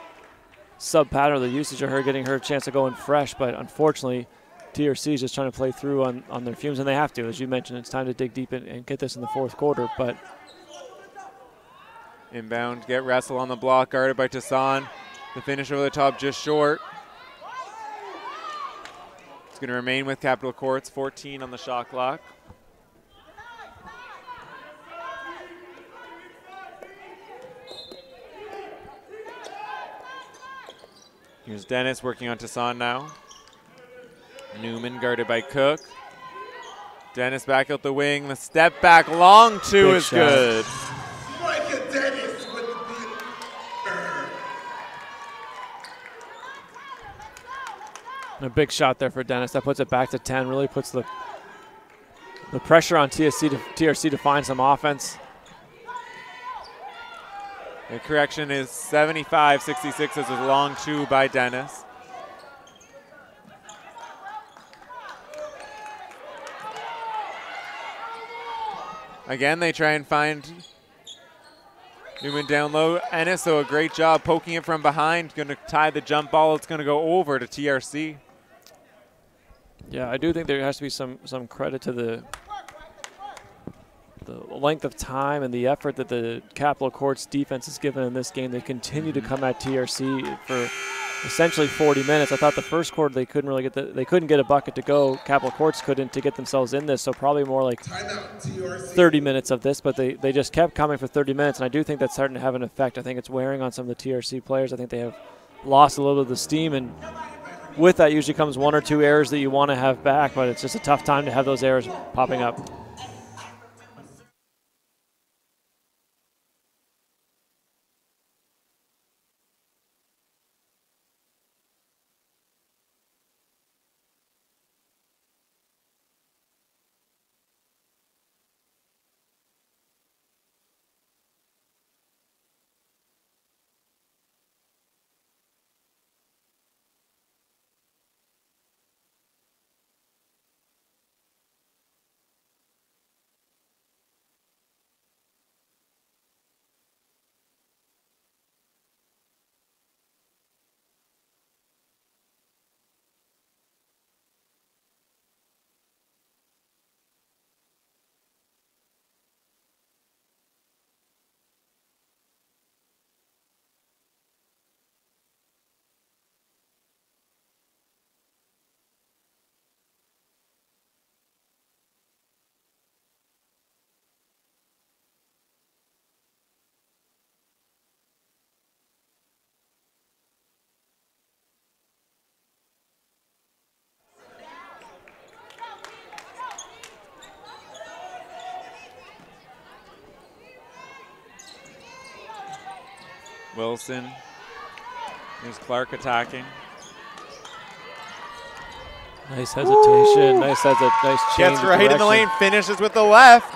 sub pattern, the usage of her getting her a chance of going fresh, but unfortunately TRC is just trying to play through on their fumes, and they have to. As you mentioned, it's time to dig deep and get this in the 4th quarter. But inbound, get Russell on the block, guarded by Tassan. The finish over the top just short. It's going to remain with Capital Courts, 14 on the shot clock. Here's Dennis working on Tassan now. Newman guarded by Cook. Dennis back out the wing. The step back long 2 is good. A big shot there for Dennis. That puts it back to 10. Really puts the pressure on TRC to find some offense. The correction is 75-66 as a long 2 by Dennis. Again, they try and find Newman down low. Ennis, though, a great job poking it from behind. Going to tie the jump ball. It's going to go over to TRC. Yeah, I do think there has to be some credit to the length of time and the effort that the Capital Courts defense has given in this game. They continue to come at TRC for essentially 40 minutes. I thought the first quarter they couldn't get a bucket to go. Capital Courts couldn't to get themselves in this, so probably more like 30 minutes of this, but they just kept coming for 30 minutes, and I do think that's starting to have an effect. I think it's wearing on some of the TRC players. I think they have lost a little bit of the steam, and with that usually comes one or two errors that you want to have back, but it's just a tough time to have those errors popping up. Wilson. Here's Clark attacking. Nice hesitation. Nice change. Gets right in the lane, finishes with the left.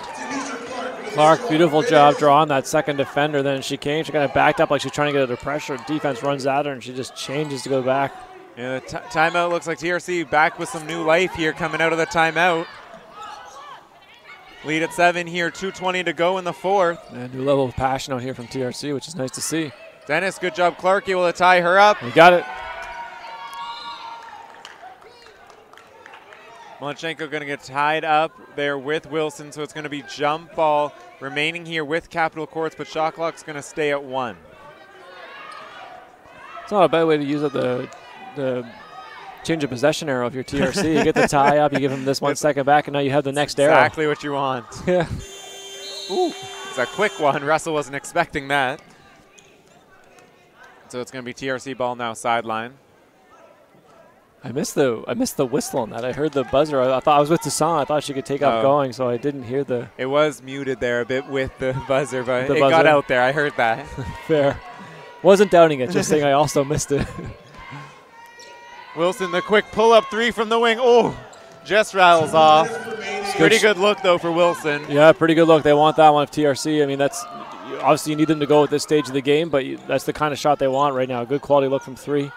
Clark, beautiful job drawing that second defender. Then she came, she kind of backed up like she's trying to get under pressure. Defense runs at her, and she just changes to go back. Yeah, the timeout looks like TRC back with some new life here coming out of the timeout. Lead at 7 here, 2:20 to go in the fourth. And a new level of passion out here from TRC, which is nice to see. Dennis, good job. Clark able to tie her up. We got it. Malachenko going to get tied up there with Wilson, so it's going to be jump ball remaining here with Capital Courts, but shot clock's going to stay at 1. It's not a bad way to use up the change of possession arrow if you're TRC. You get the tie up, you give him this 1 second back, and now you have the next arrow. Exactly what you want. Yeah. Ooh, it's a quick one. Russell wasn't expecting that. So it's going to be TRC ball now sideline. I missed the whistle on that. I heard the buzzer. I thought I was with Tassan. I thought she could take off going, so I didn't hear the. It was muted there a bit with the buzzer, but it got out there. I heard that. Fair. Wasn't doubting it, just saying I also missed it. Wilson, the quick pull-up 3 from the wing. Oh, just rattles off. Pretty good look, though, for Wilson. Yeah, pretty good look. They want that one of TRC. I mean, that's obviously you need them to go at this stage of the game, but that's the kind of shot they want right now. A good quality look from 3.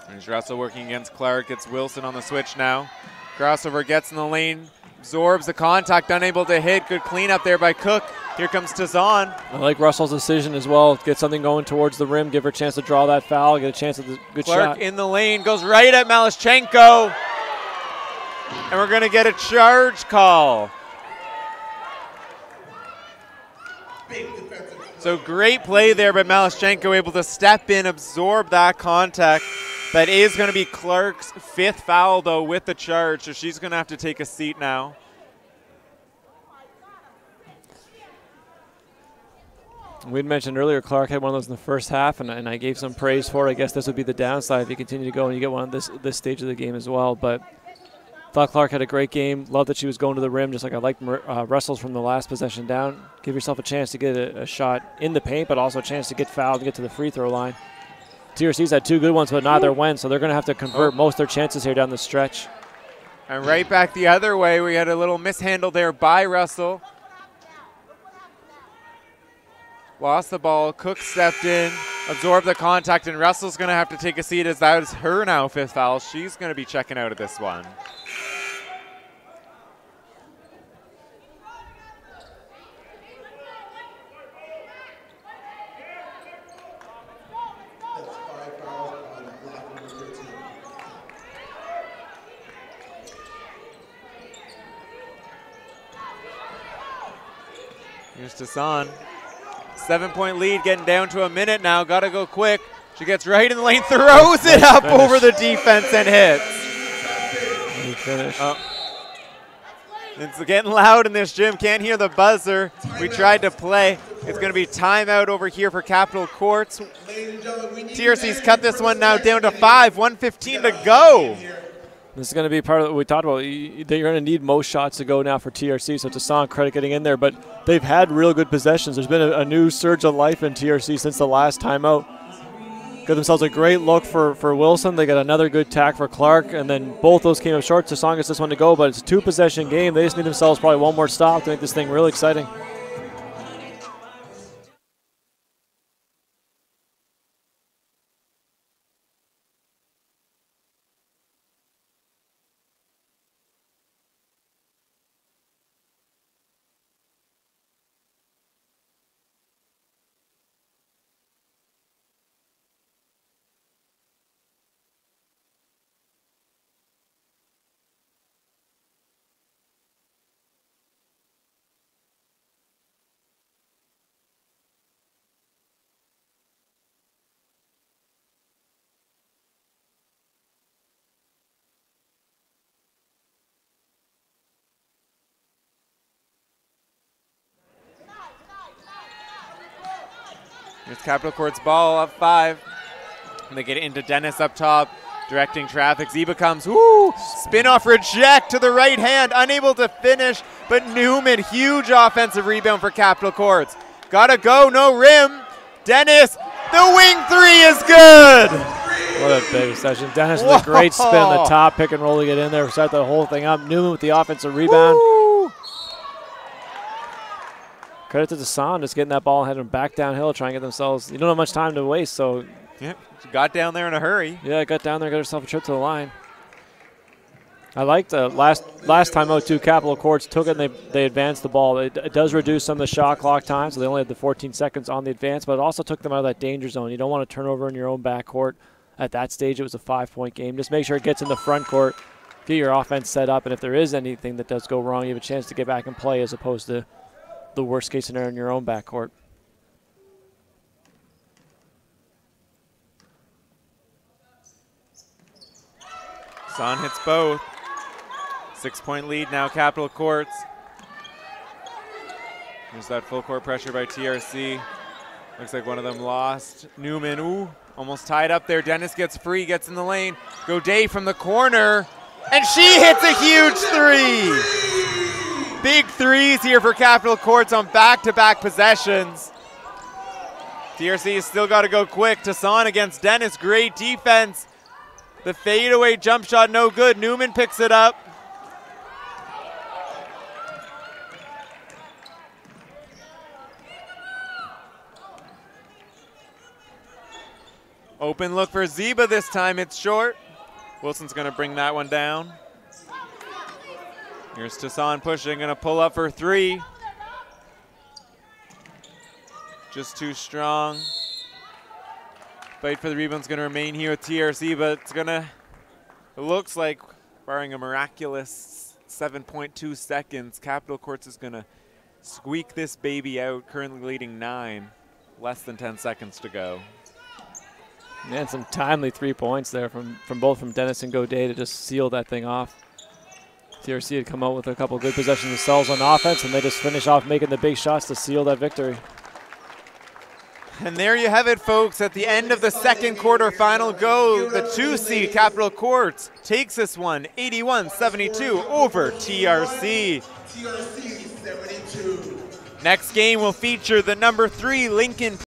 There's Russell working against Clark. It's Wilson on the switch now. Crossover gets in the lane, absorbs the contact, unable to hit. Good cleanup there by Cook. Here comes Tazan. I like Russell's decision as well. Get something going towards the rim, give her a chance to draw that foul, get a chance at the good shot. Clark in the lane, goes right at Malachenko. And we're going to get a charge call. So great play there by Malachenko, able to step in, absorb that contact. That is going to be Clark's 5th foul, though, with the charge, so she's going to have to take a seat now. We'd mentioned earlier Clark had one of those in the first half, and I gave some praise for it. I guess this would be the downside if you continue to go and you get one on this stage of the game as well. But thought Clark had a great game. Love that she was going to the rim, just like I liked Russell's from the last possession down. Give yourself a chance to get a shot in the paint, but also a chance to get fouled and get to the free throw line. TRC's had 2 good ones, but neither went, so they're going to have to convert most of their chances here down the stretch. And right back the other way, we had a little mishandle there by Russell. Lost the ball. Cook stepped in, absorbed the contact, and Russell's going to have to take a seat as that is her now 5th foul. She's going to be checking out of this one. That's 5 fouls on block number 13. Here's Tassan. 7-point lead, getting down to a minute now. Got to go quick. She gets right in the lane, throws it up over the defense and hits. Finish. It's getting loud in this gym. Can't hear the buzzer. We tried to play. It's going to be timeout over here for Capital Courts. TRC's cut this one now down to 5. 1:15 to go. This is going to be part of what we talked about. You're going to need most shots to go now for TRC, so it's a Tassan credit getting in there. But they've had real good possessions. There's been a new surge of life in TRC since the last timeout. Got themselves a great look for Wilson. They got another good tack for Clark, and then both those came up short. Tassan gets this one to go, but it's a 2-possession game. They just need themselves probably one more stop to make this thing really exciting. Here's Capital Courts ball up 5. And they get into Dennis up top, directing traffic. Ziba comes, spin off reject to the right hand, unable to finish, but Newman, huge offensive rebound for Capital Courts. Gotta go, no rim. Dennis, the wing 3 is good. What a big session. Dennis with a great spin on the top, pick and roll to get in there, start the whole thing up. Newman with the offensive rebound. Woo. Credit to Tassan, just getting that ball ahead and back downhill, trying to get themselves. You don't have much time to waste, so. Yep, she got down there in a hurry. Yeah, got down there, got herself a trip to the line. I liked last time out too. Capital Courts took it and they advanced the ball. It does reduce some of the shot clock time, so they only had the 14 seconds on the advance, but it also took them out of that danger zone. You don't want to turn over in your own backcourt. At that stage, it was a 5-point game. Just make sure it gets in the front court, get your offense set up, and if there is anything that does go wrong, you have a chance to get back and play as opposed to the worst case scenario in your own backcourt. Son hits both. 6-point lead now, Capital Courts. There's that full court pressure by TRC. Looks like one of them lost. Newman, almost tied up there. Dennis gets free, gets in the lane. Godet from the corner, and she hits a huge 3. Big 3s here for Capital Courts on back-to-back possessions. TRC has still got to go quick. Tassan against Dennis, great defense. The fadeaway jump shot, no good. Newman picks it up. Open look for Ziba this time, it's short. Wilson's gonna bring that one down. Here's Tassan pushing, gonna pull up for 3. Just too strong. Fight for the rebound's gonna remain here with TRC, but it looks like, barring a miraculous 7.2 seconds, Capital Courts is gonna squeak this baby out, currently leading 9. Less than 10 seconds to go. Man, some timely 3 points there from both Dennis and Godet to just seal that thing off. TRC had come out with a couple good possessions themselves on offense, and they just finish off making the big shots to seal that victory. And there you have it, folks. At the end of the second quarterfinal go, the 2 seed Capital Courts takes this one 81-72 over TRC. TRC 72. Next game will feature the number 3 Lincoln